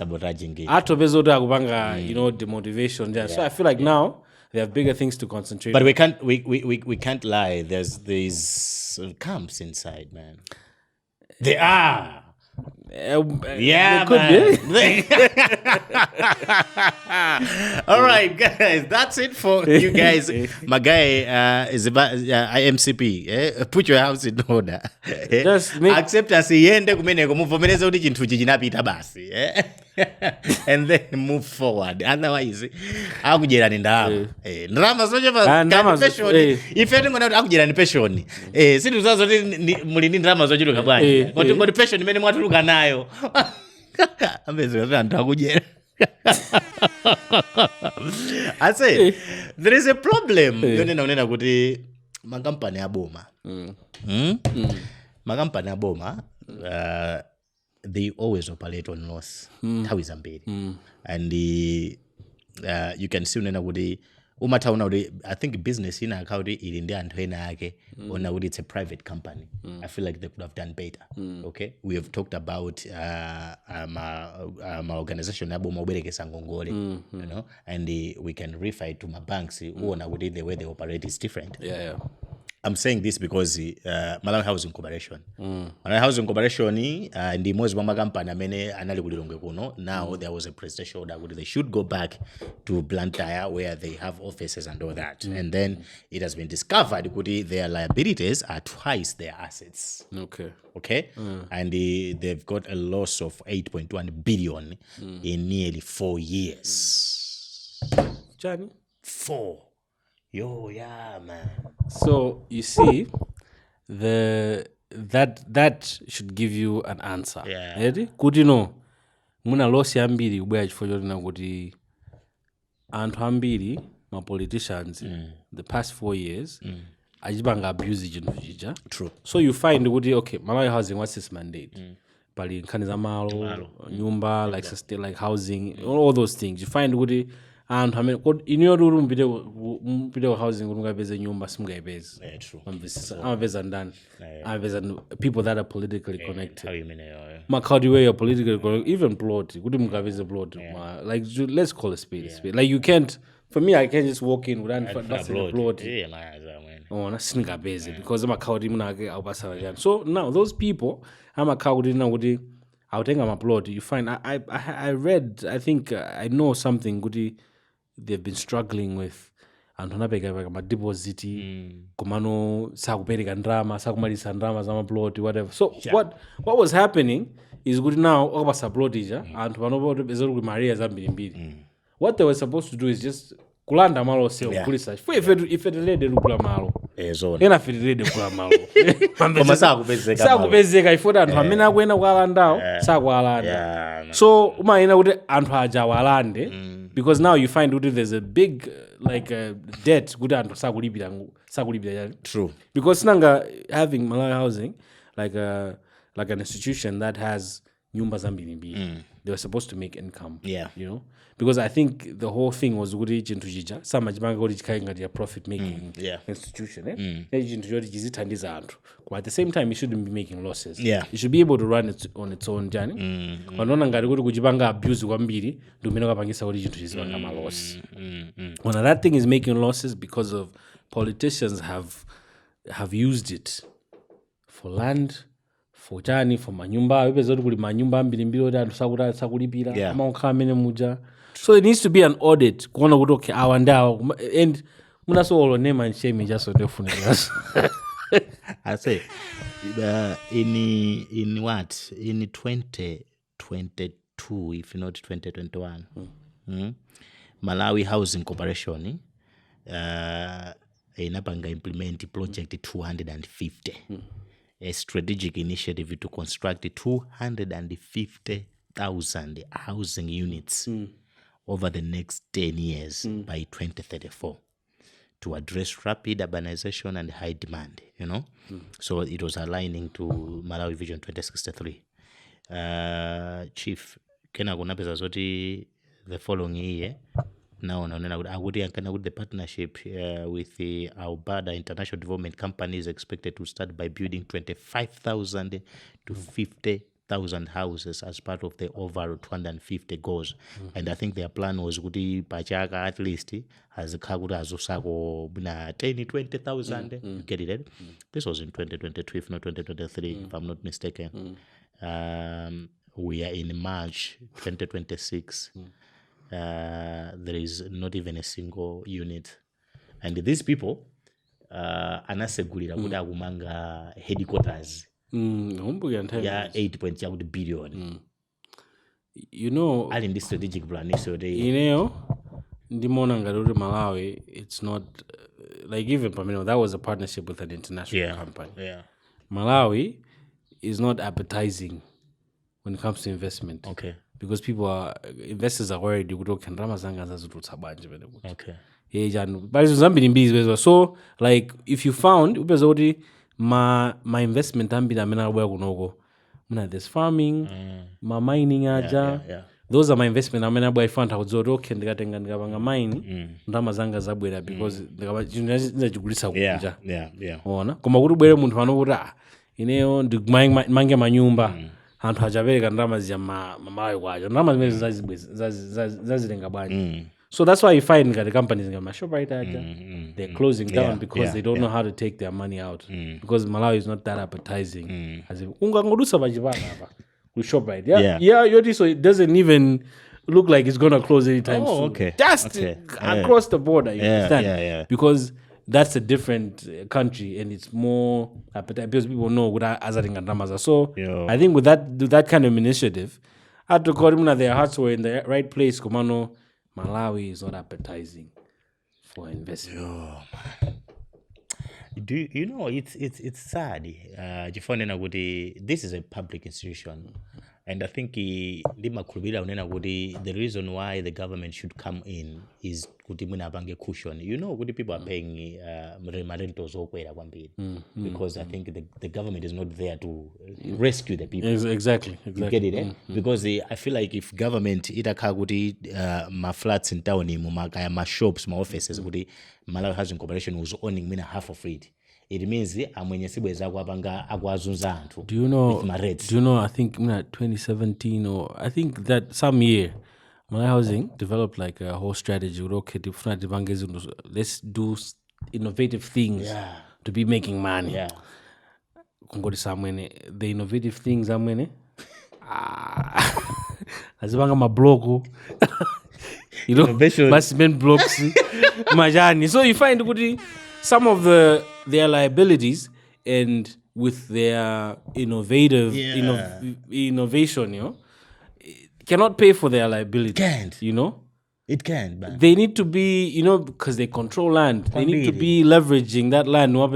atopeza kuti akupanga demotivation so I feel like now they have bigger things to concentrate but we can't lie there's camps inside, man. They are. Yeah, man. All right, guys, that's it for you guys. My guy is about IMCP. Put your house in order. Just make... acceptance iende kumeneko muvomereze kuti chinthu chinapita basi. And then move forward. Otherwise, akujerani ndalama. Ndalama zochepa pension. Ife ndingona kuti akujerani pension. Sinthu zazo muli ndi ndalama zochuluka bwanji. Ngoti pension imene mwatuluka nayo. Ambezi kuti anthu akujera. I say there is a problem. Yonena unena kuti makampani aboma. Makampani aboma they always operate on loss. Nthawi zambiri. And you can see unena kuti umatauna kuti I think business ina akaudi ili ndi anthu ena ake ona kuti it's a private company. I feel like they could have done better. Okay, we have talked about my organization aboma uberekesa ngongole, you know, and we can refer it to my banks uona kuti the way they operate is different. I'm saying this because Malawi Housing Corporation. Malawi Housing Corporation ndi mozi mwa makampani amene anali kulilongwe kuno. Now there was a presidential order that they should go back to Blantyre where they have offices and all that. And then it has been discovered that their liabilities are twice their assets. Okay? And they've got a loss of 8.1 billion in nearly 4 years. Johnny? 4. Yo, yeah, man. So you see, that should give you an answer. Ready? Could you know? Muna loss yambiri ubaya chifojo na kuti anthu ambiri ma politicians the past 4 years ajibanga abuse chinthu chija. True. So you find kuti okay, Malawi Housing, what's its mandate? Pali nkhani za malo, nyumba, like housing, all those things. You find kuti and I mean, in your room, video housing, nyumba simgaibezi. True. People that are politically connected. How you mean? Makadiwe are politically connected. Even plot, plot. Like let's call a spade a spade. Like you can't. For me, I can't just walk in without plot. Oh, that's simgaibezi because I'm a cowdy munage albasa. So now those people, I'm a cowdy now. I'll take my plot. You find I read. I think I know something goody. They've been struggling with antonapeka ma deposit kumano sakupereka ndrama sakumalisa ndrama za maplot whatever. So what was happening is good now okubasa plot ija anthu panopo bezero ku Maria zambiri. What they were supposed to do is just kulanda malo sale kulisa if it lede lukula malo ena fitilede kula malo koma sakupezeka ifoda anthu amene akwena kwalandawo sakwalanda. So umayena kuti anthu aja walande because now you find that there's a big debt kuti anthu sakulipira. True. Because nanga having Malawi Housing like an institution that has nyumba zambiri they were supposed to make income. You know, because I think the whole thing was kuti chinthu chija samajimanga kuti chikainga dia profit making institution chinthu choti chizithandiza anthu, but at the same time it shouldn't be making losses. It should be able to run it on its own jani. Wanaona ngati kuti kuchipanga abuse kwambiri ndumene kapangisa kuti chinthu chizipanga maloss. When that thing is making losses because of politicians have used it for land, for jani, for manyumba. Wepezoti kuli manyumba ambiri oti anthu sakulipira amaukhala amene muja. So it needs to be an audit kuona kuti okay awandawo and munaso name and shame just so definitely. I say in what in 2022 if not 2021 Malawi Housing Corporation inapanga implement project 250 a strategic initiative to construct 250,000 housing units over the next 10 years by 2034 to address rapid urbanization and high demand, you know. So it was aligning to Malawi Vision 2063. Chief, kena kunapeza zoti the following year now naonena kuti akuti ankana kuti the partnership with the Albada International Development Company is expected to start by building 25,000 to 50,000 houses as part of the overall 250 goals. And I think their plan was kuti pachaka at least azikhala kuti azosako na 10 20,000 you get it. This was in 2022 if not 2023 if I'm not mistaken. We are in March 2026. There is not even a single unit, and these people anasegulira kuti akumanga headquarters ya 8 billion. You know, ali ndi strategic plan so they ndimona ngati Malawi it's not like even Pamino, that was a partnership with an international company. Malawi is not appetizing when it comes to investment. Okay. Because investors are worried can Ramazanga zazututsa banje vele kuti. Okay. But it's zambiri mbizi. So like if you found upezoti my investment ambiri amena kubwera kunoko. There's farming, ma mining aja. Those are my investment amena kubwera ifanta kudzoti okay ndikatenga ndikapanga mine Ramazanga zabwera because ndikabajigulisa kunja. Ona. Koma kuti bwere munthu pano kuti ineyo ndikumange manyumba. Anthu hajabereka ndalama zya Malawi kwacho ndalama zimene zazilenga bwanji. So that's why you find the companies in Shoprite aja they're closing down because they don't know how to take their money out because Malawi is not that appetizing. As if ungangodusa pachipana apa with Shoprite. So it doesn't even look like it's going to close anytime soon. Okay. Just across the border, you understand? Because that's a different country and it's more appetite because people know what Azaring and Ramaza. So I think with that kind of initiative, I had to call them that their hearts were in the right place. Kumano, Malawi is not appetizing for investment. Man. Do you know it's sad. This is a public institution. And I think the reason why the government should come in is cushion. You know, people are paying rentals because I think the government is not there to rescue the people. Exactly. You get it? Because I feel like if government my flats in town, my shops, my offices, Malawi Housing Corporation was owning half of it. It means amwenye sibweza kwapanga akwazunza anthu. Do you know I think 2017 or I think that some year Malawi Housing developed like a whole strategy. Let's do innovative things to be making money. The innovative things azibanga mabloko. You know, cement blocks, majani. So you find some of their liabilities and with their innovation, cannot pay for their liability. Can't. It can, but they need to be, because they control land. They need to be leveraging that land. Ma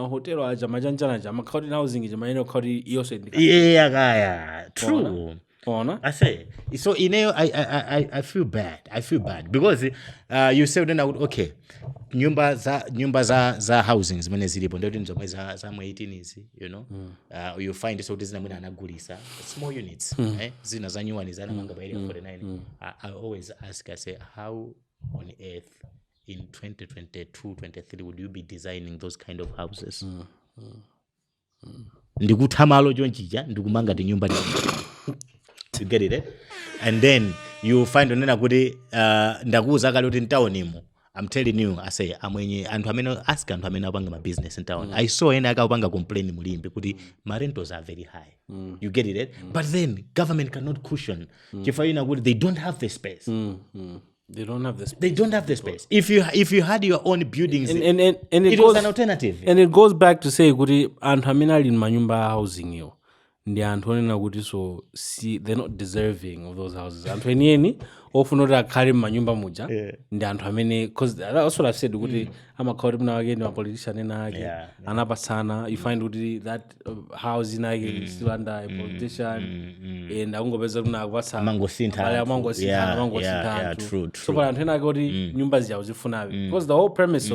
hotel aja majanjana aja ma Cardinal housing aja ma kodi yose. True. I say so. I feel bad. Because you say okay, nyumba za housing zimene zilipo ndio nzomwe za 18 izi, you find so this namuna anagulisa small units, zina za nyuwani za manga by 49. I always ask, I say, how on earth in 2022-23 would you be designing those kind of houses? Ndikuthamalo chonchija ndikumanga ti nyumba you get it, and then you find onena kuti ndakuza kale kuti ntaonimo. I'm telling you, I say amwenye anthu amene ask anthu amene apanga ma business in town. I saw ena akapanga complain mulimbe kuti ma rentals are very high. You get it? But then government cannot cushion. Chifukwa kuti they don't have the space. They don't have the space. They don't have the space. If you had your own buildings, and it was an alternative. And it goes back to say kuti anthu amene ali manyumba housing yo. Ndi anthu onena kuti so see they're not deserving of those houses. Anthu enieni ofuna kuti akhale manyumba muja ndi anthu amene, because that's what I've said kuti amakhala kuti muna ndi ma politician ena ake anapasana. You find kuti that house ina ake is still under a politician and akungopeza kuti akupasa mangosintha. True. So for anthu ena ake kuti nyumba ziyawo zifunabe, because the whole premise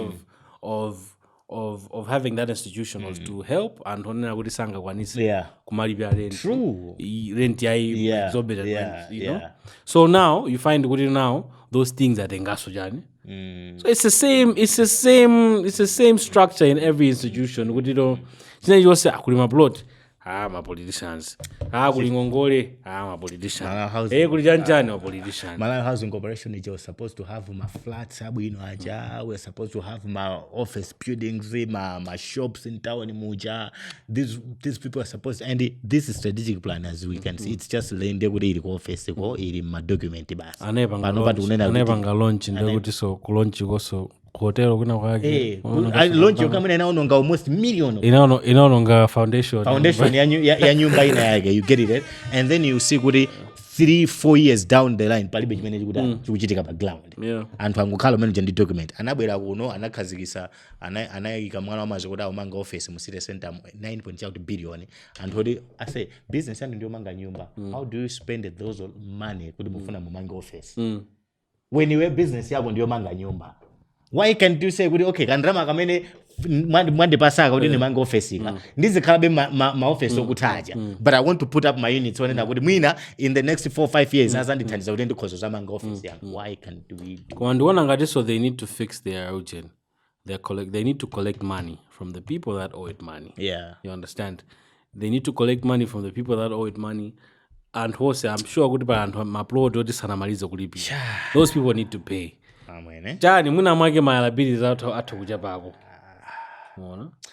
of of having that institution was to help and honena kuti sangakwanise kumalipira rent. True. Rent exorbitant rent, you know. So now you find kuti now those things are tengaso jani. So it's the same structure in every institution. Kuti do chine chose kuli maplot ma politicians. Kuli ngongole ma politicians. Kuli janjani ma politicians. Malawi Housing Corporation is just supposed to have my flats abwino aja. We're supposed to have my office buildings, my shops in town muja. These people are supposed to, and this is strategic plan as we can see. It's just laying there with the office ko iri ma document basi. Anepanga launch ndekuti so launch also hotel kuna kwake. Launch yokamene naononga almost million. Inaononga foundation ya nyumba ina yake, you get it, and then you see kuti 3-4 years down the line palibe chimene chikuchitika pa ground. Anthu angokhala manager ndi document anabwera kuno anakhazikisa anayika mwana wa mazi kuti amanga office mu city center 9.8 billion and hodi ase business yanu ndio manga nyumba. How do you spend those money kuti mufuna mumanga office when your business yako ndio manga nyumba? Why can't you say okay kandrama kamene mwande pasaka kuti ni manga office ika ndizikhalabe ma office okuthaja but I want to put up my units onena kuti mwina in the next 4-5 years azandithandiza kuti ndikhozo za manga office yangu. Why can't we kwa ndiona ngati so they need to fix their urgent they need to collect money from the people that owe it money. You understand, they need to collect money from the people that owe it money and hose I'm sure kuti pa anthu maplot oti sanamalize kulipira those people need to pay. Jani muna mwake liabilities atho kuja pako.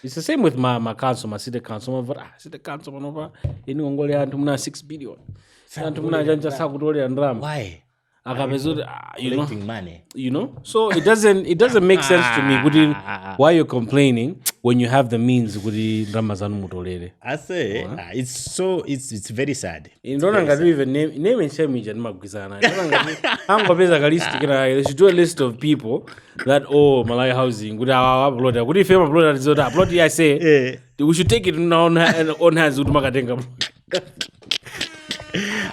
It's the same with my council, my city council. City council manova ini ngongole anthu muna 6 billion. Anthu muna janja sakutolera ndrama. Why? Collecting money. So it doesn't make sense to me kuti why you're complaining when you have the means kuti ndrama zanu mutolere. I say it's very sad. Indona ngati even name and shame ija nimagwizana. Indona ngati angopeza ka list kina they should do a list of people that Malawi housing kuti upload kuti if upload that upload I say we should take it on hands kuti makatenga.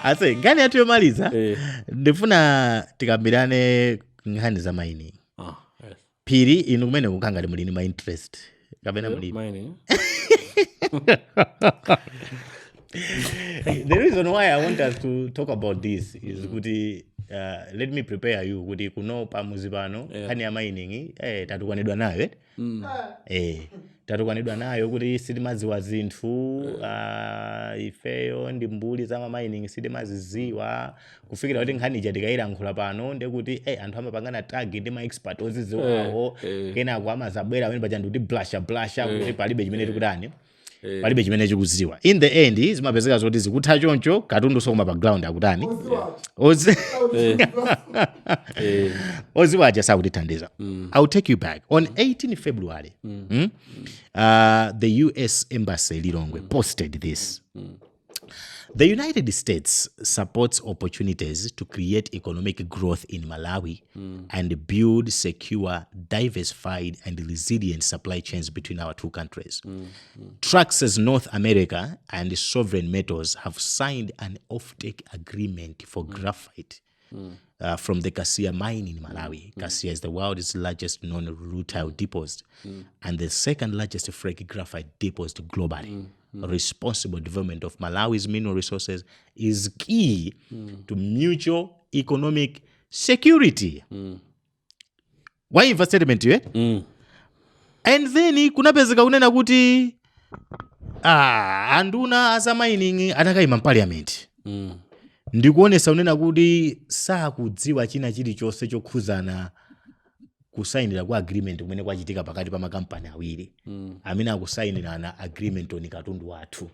Ase ngani atu yomaliza ndifuna tikambirane nkhani za mining. Phiri inu kumene kukanga mulini ma interest kapena mulini mining. The reason why I want us to talk about this is kuti let me prepare you kuti kuno pamuzi pano nkhani ya mining tatukwanidwa nayo tatukwanidwa nayo kuti sitimaziwa zinthu ifeyo ndi mbuli za mining sitimaziziwa kufikira kuti nkhani ija tikayilankhula pano ndekuti anthu amapangana tag ndi ma expert oziziwawo kenako amazabwera amene paja ndikuti blasha kuti palibe chimene tikutani palibe chimene chikuziwa. In the end zimapezeka zoti zikutha choncho katundu sokoma background akutani oziwaja sakutithandiza. I'll take you back on 18 February the US Embassy Lilongwe posted this. The United States supports opportunities to create economic growth in Malawi and build secure, diversified, and resilient supply chains between our two countries. Traxxas North America and Sovereign Metals have signed an offtake agreement for graphite from the Kasia mine in Malawi. Kasia is the world's largest non-rutile deposit and the second largest fresh graphite deposit globally. Responsible development of Malawi's mineral resources is key to mutual economic security. Why imva statement you? And then kunapezeka kunena kuti anduna asa mining atakaima parliament. Ndikuonesa unena kuti sakudziwa china chilichonse chokhuzana kusainira kwa agreement kumene kwachitika pakati pa makampani awiri amene akusainira na agreement on katundu wathu.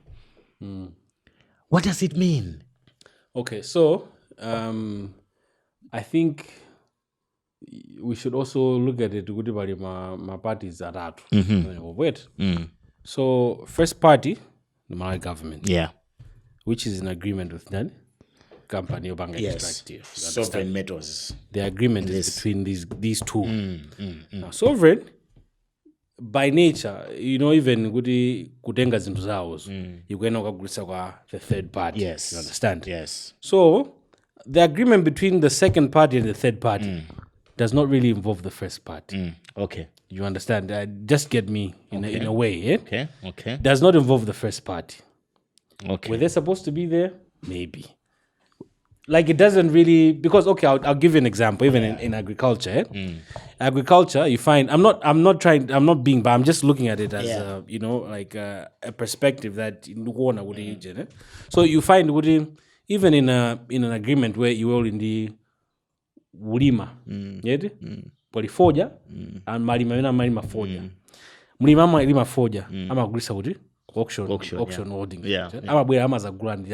What does it mean? Okay, so I think we should also look at it kuti pali ma parties atatu. Wait. So first party, the Malawi government. Which is in agreement with that company Obanga extract. Sovereign Metals. The agreement is between these two. Now, Sovereign, by nature, even kutenga zintu zawo, you can ukagulisa kwa the third party. Yes. You understand? Yes. So, the agreement between the second party and the third party, does not really involve the first party. Okay. You understand? Just get me in a way. Eh? Okay. Does not involve the first party. Okay. Were they supposed to be there? Maybe. Like it doesn't really, because I'll give you an example. Even in agriculture, agriculture, you find I'm not being, but I'm just looking at it as a perspective that in so you find even in an agreement where you all in the Wurima, Polifoja and Marima Foja. Mulima Marima Foja, I'm a grisa auction holding. I'm a boy, I'm as a grand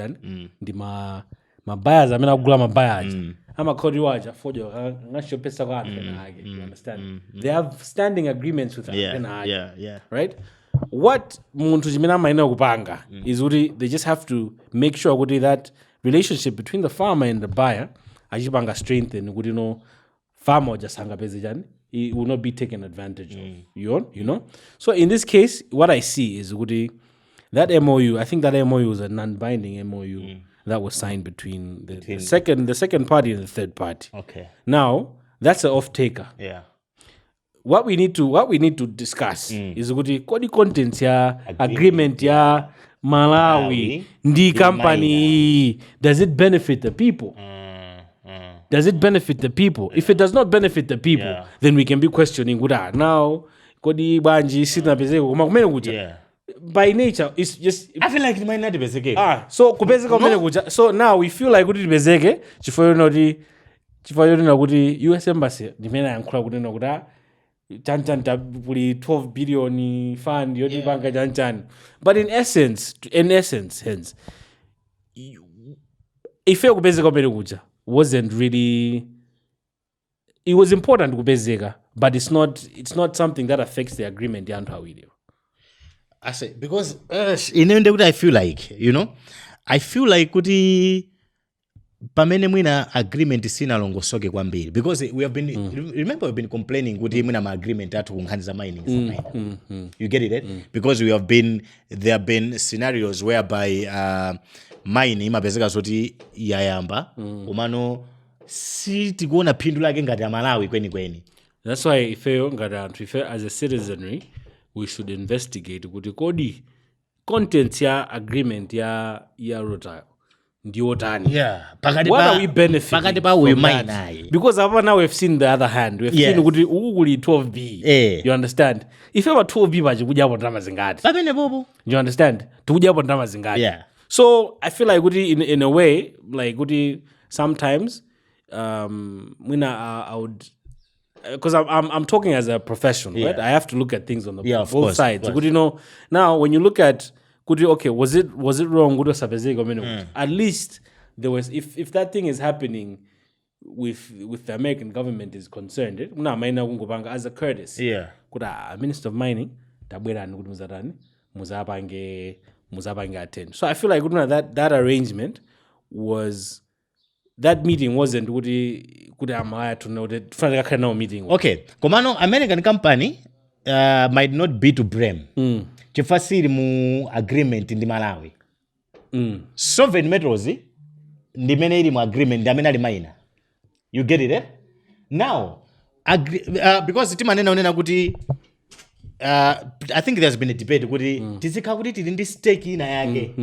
the mabuyers gula mabuyers ama kodi waja fojo ngasho pesa kwa you understand they have standing agreements with right what muntu jimina maina kupanga is they just have to make sure that relationship between the farmer and the buyer ajibanga strengthen farmer just hanga pesa it will not be taken advantage of you know so in this case what I see is that MOU, I think that MOU was a non-binding MOU that was signed between the second party and the third party. Okay. Now that's an off-taker. Yeah. What we need to discuss is the contents ya agreement ya Malawi ndi company. Does it benefit the people? Does it benefit the people? If it does not benefit the people, then we can be questioning now. Kodi banji sina bezeko kumakumene kuja. By nature, it's just. I feel like it might not be bezeke. So kubezeka kumene kuja. So now we feel like kuti bezeke. Chifoyo na kuti US Embassy ndimene yankhula kuti nokuda chanchanta puli 12 billion fund yoti banka chanchan. But in essence, hence, ife kubezeka kumene kuja wasn't really. It was important kubezeka, but it's not something that affects the agreement ya anthu awiri. I say because I feel like kuti pamene mwina agreement sina longosoke kwambiri because we have been remember we've been complaining kuti mwina ma agreement atu kunkhani za mining you get it because there have been scenarios whereby mining imapezeka zoti yayamba komano sitikuona phindu lake ngati Malawi kweni. That's why if as a citizenry we should investigate kuti kodi contents ya agreement ya Rota ndiotani. What are we benefiting from that? Because now we've seen the other hand. We've seen kuti ukuli 12B. You understand? If ever 12B baje kuja hapo ndama zingati. You understand? Tukuja hapo ndama zingati. So I feel like kuti in a way like kuti sometimes I would because I'm talking as a professional, right? I have to look at things on both sides. Now when you look at was it wrong? At least there was if that thing is happening with the American government is concerned, as a courtesy. Minister of Mining, muzabange attend. So I feel like that arrangement was. That meeting wasn't to know that kind of meeting. Okay, komano American company might not be to blame. Chifasiri mu agreement ndi Malawi. Sovereign metals ndimene ili mu agreement ndamene ali maina. You get it? Now, because timanena unena kuti I think there's been a debate kuti tizika kuti tili ndi stake ina yake.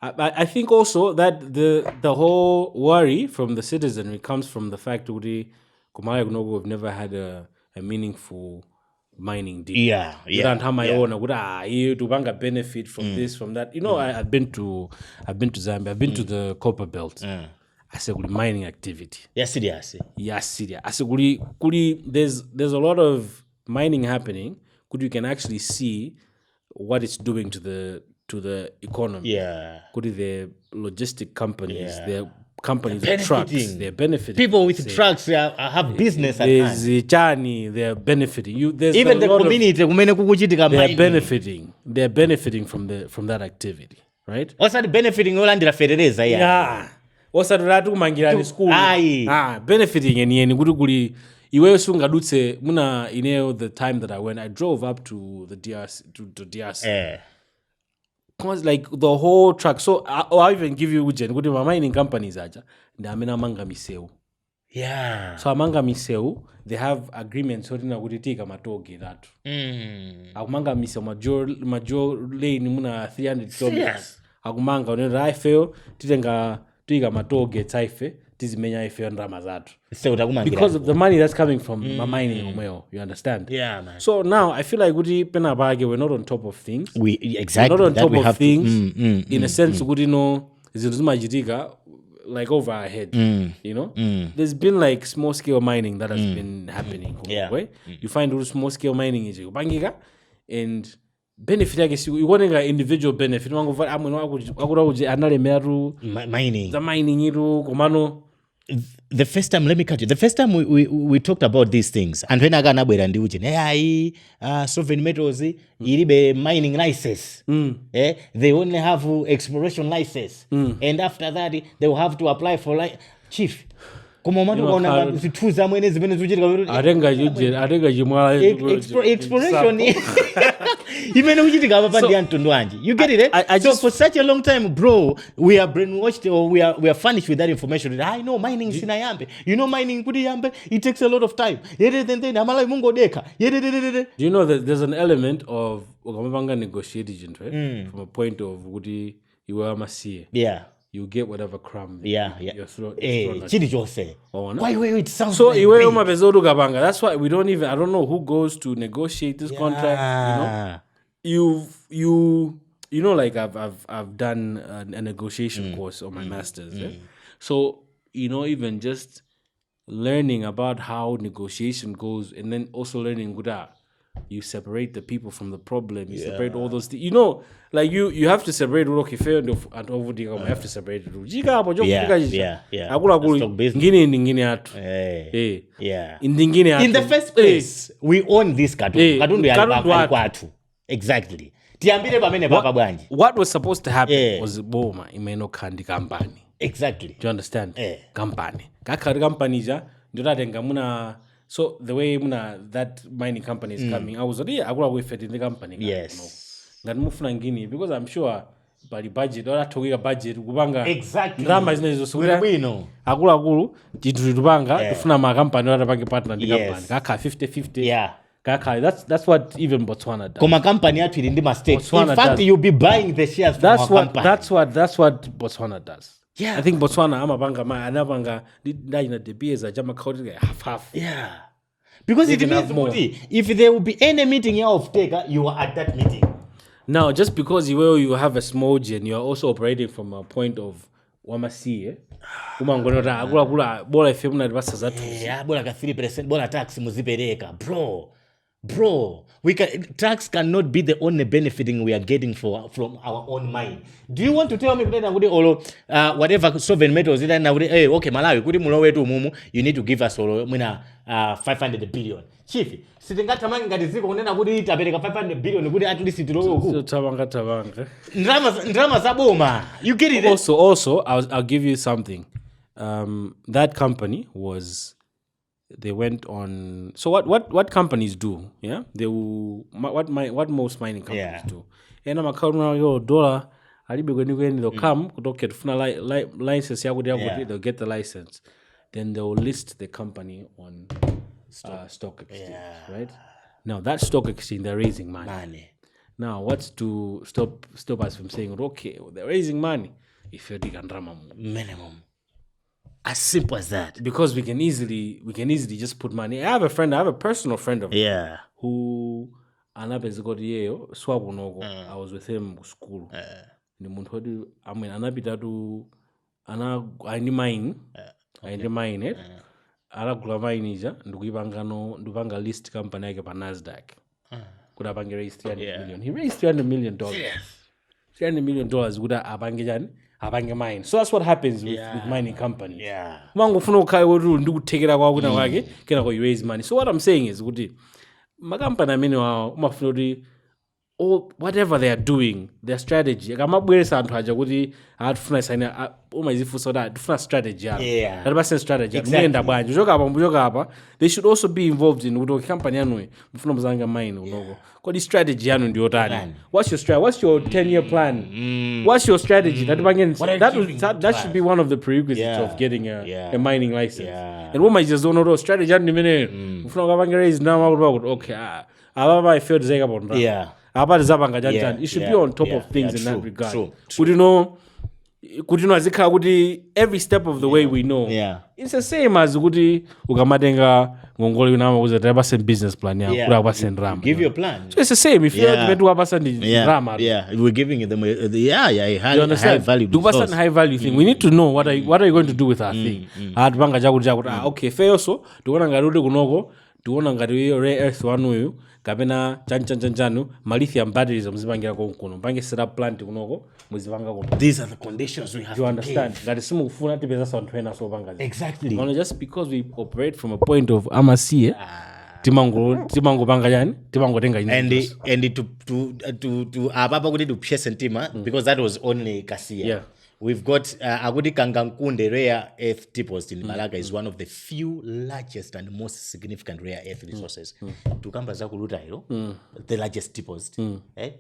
I think also that the whole worry from the citizenry comes from the fact that Kumaya Ngogo have never had a meaningful mining deal. You don't have my own. You to banga benefit from this, from that. I've been to Zambia. I've been to the Copper Belt. I said mining activity. Yes, I said there's a lot of mining happening. You can actually see what it's doing to the economy. The logistic companies, they're companies with trucks, they're benefiting. People with trucks have business at hand. There's Chani, they're benefiting. Even the community, they're benefiting from that activity, right? Also benefiting Olandira Federeza. Also mangira school. Benefiting and guri iwe sunga dutse muna the time that I went, I drove up to the DRC to DRC. Like the whole track. So I'll even give you ujen. Good mining companies aja. Ndamena manga miseu. Yeah. So amanga miseu, they have agreements so tina kuti tika matoge that. Akumanga miseu major lane muna 300 kilometers. Akumanga unenda ifeo titenga tika matoge taife tizimenya ifeo ndrama zatu. Because of the money that's coming from my mining umeo, you understand? Yeah, man. So now I feel like kuti pena bage we're not on top of things. Exactly. We're not on top of things in a sense kuti no zimajitika like over our head, you know. There's been like small scale mining that has been happening. Right? You find all small scale mining is bangika and benefit yake you want an individual benefit. Mining. The mining iru komano. The first time, let me cut you. The first time we talked about these things, and when I got nabwera ndi uchi, sovereign metals, iribe mining license. They only have exploration license, and after that they will have to apply for chief. Exploration. You get it? So for such a long time, bro, we are brainwashed or we are furnished with that information. I know mining is sinayambe. You know mining kudiyambe. It takes a lot of time. Do you know that there's an element of negotiation, right? From a point of Woody, you are masiye. Yeah. You get whatever crumb. Yeah. Your throat. Wait, sounds so like that's why we don't even, I don't know who goes to negotiate this contract, you know. You know, like I've done a negotiation course on my master's. So, you know, even just learning about how negotiation goes and then also learning Guda. You separate the people from the problem. You separate all those things. You know, like you have to separate Uroki fair and over the you have to separate it. In the first place, we own this cartoon. Exactly. What was supposed to happen was Boma Imeno Kandi company. Exactly. Do you understand? Company. Kakari company ja. So the way that mining company is coming, I was already wait in the company. Yes. That move because I'm sure by the budget or to budget exactly. Drama is so we know. Agula Jidrubanga, if na my company or bank partner the company. Kaka 50-50. Yeah. Kaka, that's what even Botswana does. Come a company actually in the state. In fact, you'll be buying the shares from our company. That's what Botswana does. Yeah, I think Botswana, I'm a banker, anabanga, the beers are Jama half. Yeah, because it means more. If there will be any meeting here of Tega, you are at that meeting. Now, just because you have a small gen, you are also operating from a point of Wamasi. Bola FM na advance za tu. Yeah, bola ka 3%, bola tax muzipereka, bro. Tax cannot be the only benefiting we are getting from our own mine. Do you want to tell me whatever sovereign metals okay, Malawi, kudi mulowe mumu, you need to give us 500 billion. Chief, sitingata mangi ngati ziko kunena kuti itapereka 500 billion kuti at least tilowe so tabanga. Ndrama zaboma. You get it? Also, I'll give you something. That company they went on. So what companies do? Yeah, they will. What most mining companies do? And I'm a $1 they'll come kutoka tufuna license yako they'll get the license, then they'll list the company on stock exchange, right? Now that stock exchange they're raising money. Now what's to stop us from saying okay, they're raising money if you're digging minimum. As simple as that. Because we can easily just put money. I have a personal friend of mine who I was with him in school. I mine it. Ala mine ndubanga list company yake pa Nasdaq. Kuda bange raise 300 million. He raised $300 million. $300 million kuda abange mine. So that's what happens with mining companies. Yeah. Mango funo kai woru ndu tekera kwa kuna wake kena ko raise money. So what I'm saying is good. Magampana mini wa mafuno all whatever they are doing, their strategy. Akamabweresa anthu aja kuti atufuna isaina umazifusa that tufuna strategy yalo. Yeah. That was strategy. Muyenda bwanji. Kuchoka apa. They should also be involved in kuti company yanu mufuna muzanga mine unoko. Kodi strategy yanu ndiyo tani. What's your strategy? What's your 10-year plan? What's your strategy? That should be one of the prerequisites of getting a mining license. And what my just don't know strategy yanu nimene mufuna ukapanga raise now okay. Ababa I feel zega bonda. Yeah. It should be on top of things in that regard. Could you know azika kuti every step of the way we know. Yeah. It's the same as kuti ukamatenga ngongole unama kuza taba same business plan ya kula abasa ndram. Give you a plan. So it's the same if you want to abasa ndram. Yeah, we're giving them high value. Do abasa high value thing. We need to know what are you going to do with our thing. Adbanga jakuti okay fair so tuona ngarudi kunoko tuona ngati rare earth wanuyu kapena chanchanu lithium batteries muzipangira konkuno mpange setup plant kunoko muzipanga kuno. These are the conditions we have to understand ngati simukufuna tipeza sonthu ena sopanga exactly just because we operate from a point of amasiye timangopanga yani timangotenga and to ababa kuti tupyese ntima because that was only Kasia. We've got Agudi Kangankunde rare earth deposit in Malaga is one of the few largest and most significant rare earth resources. Tukamba Zakuluta, the largest deposit.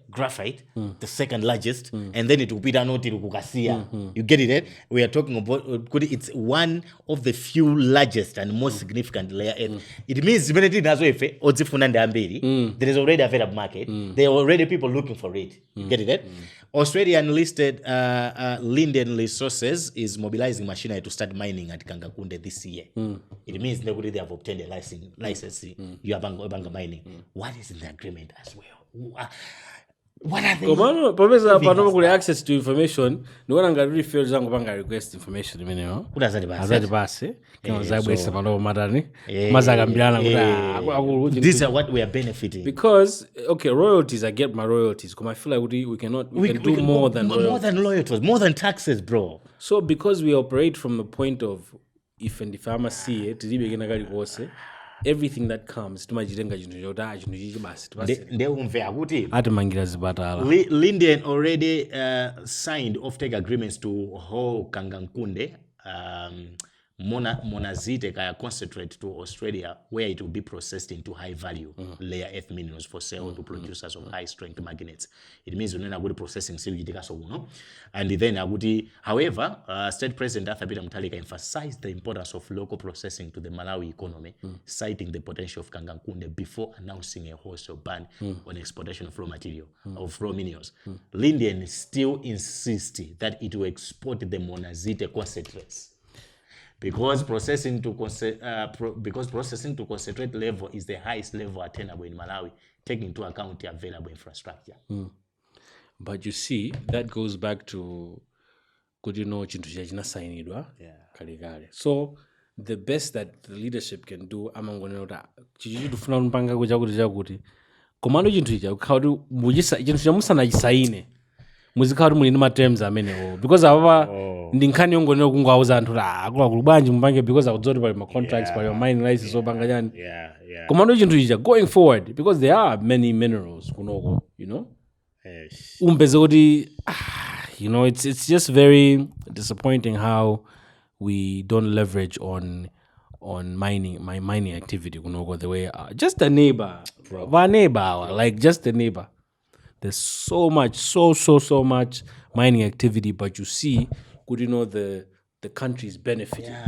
Graphite, the second largest, and then it will be done to Kukasia. You get it? We are talking about it's one of the few largest and most significant rare earth. It means there is already a available market. There are already people looking for it. You get it? Australian listed Linden Resources is mobilizing machinery to start mining at Kangakunde this year. It means they have obtained a license. You are banga mining. What is in the agreement as well? What are they? Professor, Panomo access to information. No one can really feel zangu banga request information. Azadi base. These are what we are benefiting. Because royalties. I get my royalties. Because I feel like we can do more than royalties, more than taxes, bro. So because we operate from the point of if I'm a CA, everything that comes tumajirenga Linden already signed offtake agreements to haul Kangankunde monazite kaya concentrate to Australia where it will be processed into high value layer earth minerals for sale to producers of high strength magnets. It means we're not processing and then however State President Arthur Peter Mutharika emphasized the importance of local processing to the Malawi economy, citing the potential of Kangankunde before announcing a wholesale ban on exportation of raw material of raw minerals. Linden still insists that it will export the monazite concentrates. Because processing to concentrate level is the highest level attainable in Malawi, taking into account the available infrastructure. But you see, that goes back to Kaligare. So the best that the leadership can do, muzikhauri muli ma terms amenewo because ababa ndinkhani yongonera kungauza anthu akulubanji mbange because akudzoti pali ma contracts pali ma mining license obanga yani komando chinthu icha going forward because there are many minerals kunoko umpeze kuti it's just very disappointing how we don't leverage on mining activity kunoko the way just a neighbor like just a neighbor. There's so much, so much mining activity, but you see, the country's benefiting. Yeah,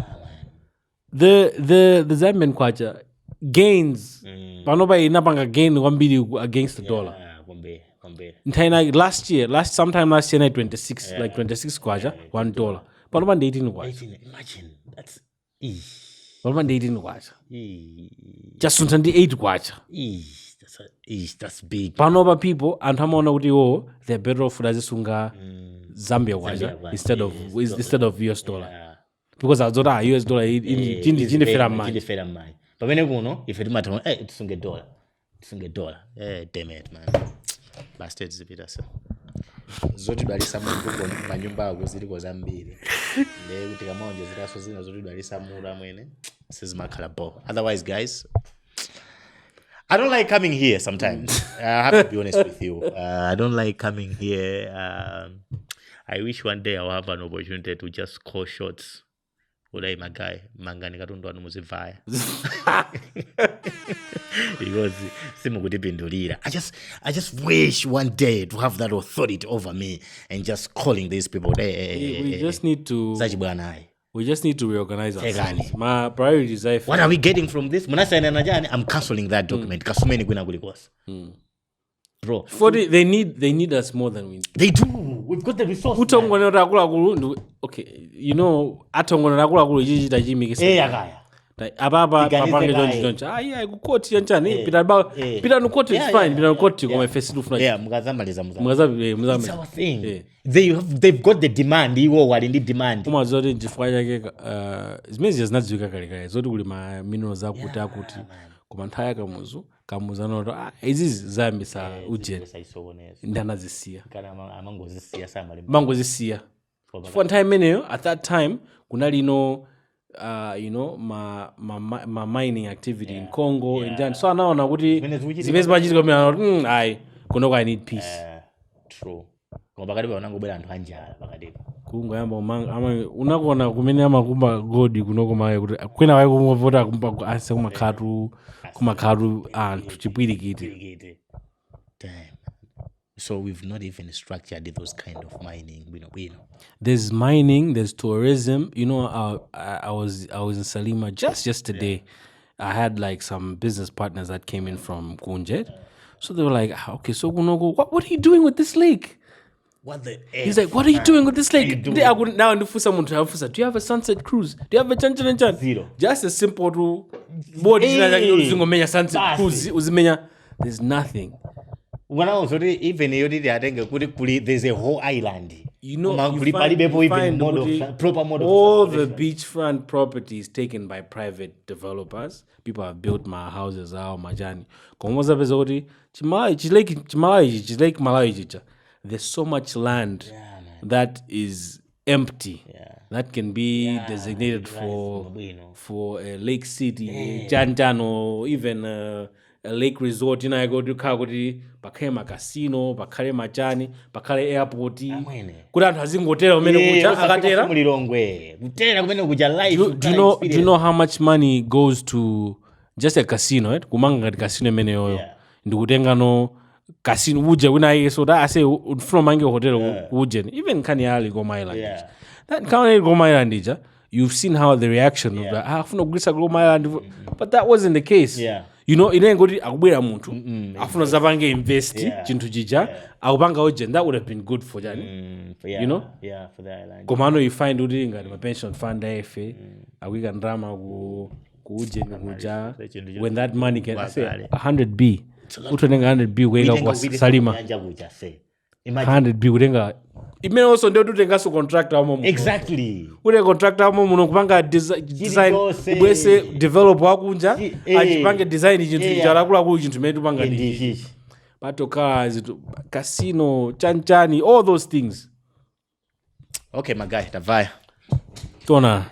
the Zambian kwacha gains. Panoba inapanga gain 1 billion against the dollar. Sometime last year, 26 kwacha, $1. Panoba 18 kwacha. Imagine that's Panoba 18 kwacha. Just 28 kwacha. That's big. Panoba people and hamona kuti they're better off razisunga Zambia kwacha instead of US dollar. Because azora US dollar chindi fera mai. Pamene kuno if it matter tisunge dollar. Damn it man. Bastard zipita so. Zoti dalisa mungu manyumba ako ziliko zambiri. Ne kuti kamonje ziraso zina zoti dalisa mura mwene. Sizimakhala bo. Otherwise guys, I don't like coming here sometimes. I have to be honest with you. I don't like coming here. I wish one day I'll have an opportunity to just call shots. Ulai magai mangani katundu anu muzivaya. Because simukutipindulira. I just wish one day to have that authority over me and just calling these people. We just need to reorganize ourselves. My priorities are. What are we getting from this? I'm cancelling that document. Bro, they need us more than we need. They do. We've got the resource. Okay, you know, ababa papange donchi ayi kukoti yanchani pita nukoti is fine pita nukoti koma face dufuna mukazamaliza muzamaliza our thing. They've got the demand iwo wali ndi demand kuma zoti njifwa yake zimezi zinadziwika kale zoti kuli ma minerals akuti koma nthaya kamuza noto izizi zayambisa ujeni ndanazisiya kana amangozisiya samalima mangozisiya for time meneyo at that time kunali you know my mining activity in Congo and so anaona kuti zimezi machitika mina ayi kunoko I need peace. True. Ngoba kalibe unangobera anthu anjala pakatipo kungoyamba unakuona kumene amakumba godi kunoko maye kuti kwena wayi kumvota kumba ase kumakhatu anthu chipwirikiti. Damn. So we've not even structured those kind of mining. We know. There's mining, there's tourism. You know, I was in Salima just yesterday. I had like some business partners that came in from Kunjet. So they were like, okay, so what are you doing with this lake? What the He's like, what are you doing with this lake? Now do you have a sunset cruise? Do you have a chan? Zero. Just a simple board sunset cruise. There's nothing. When I was already even there's a whole island. You know, proper model. All the beachfront properties taken by private developers. People have built my houses out, majani. There's so much land that is empty. That can be designated for a lake city, Janjan, or even a lake resort. You know, I go to Kagoti, Bakema Casino, Bakare Majani, Bakare Airport. Couldn't has hotel. Do you know how much money goes to just a casino? Right? Kumanga casino meneo. Ndukutengano casino uja una so that I say from Mango Hotel ujen. Even Kanyali go my language. That Kanyali go my language. You've seen how the reaction of that. Have no grisa go my land, but that wasn't the case. You know, ile ngoti akubwera muntu afuna zabange invest chintu jija akubanga ojen, that would have been good for Jani. You know, for the island. Komano you find udi ngati ma pension fund afe awika ndrama ku ujen kuja when that money can say 100B utonenga 100B wega kwa Salima 100B utenga imene also ndio tutenga so contractor amo exactly ule contractor amo muno kupanga design ubwese develop wakunja achipange design chintu chalakula ku chintu medu panga ndi pato cars casino chanchani all those things. Okay my guy tavaya tona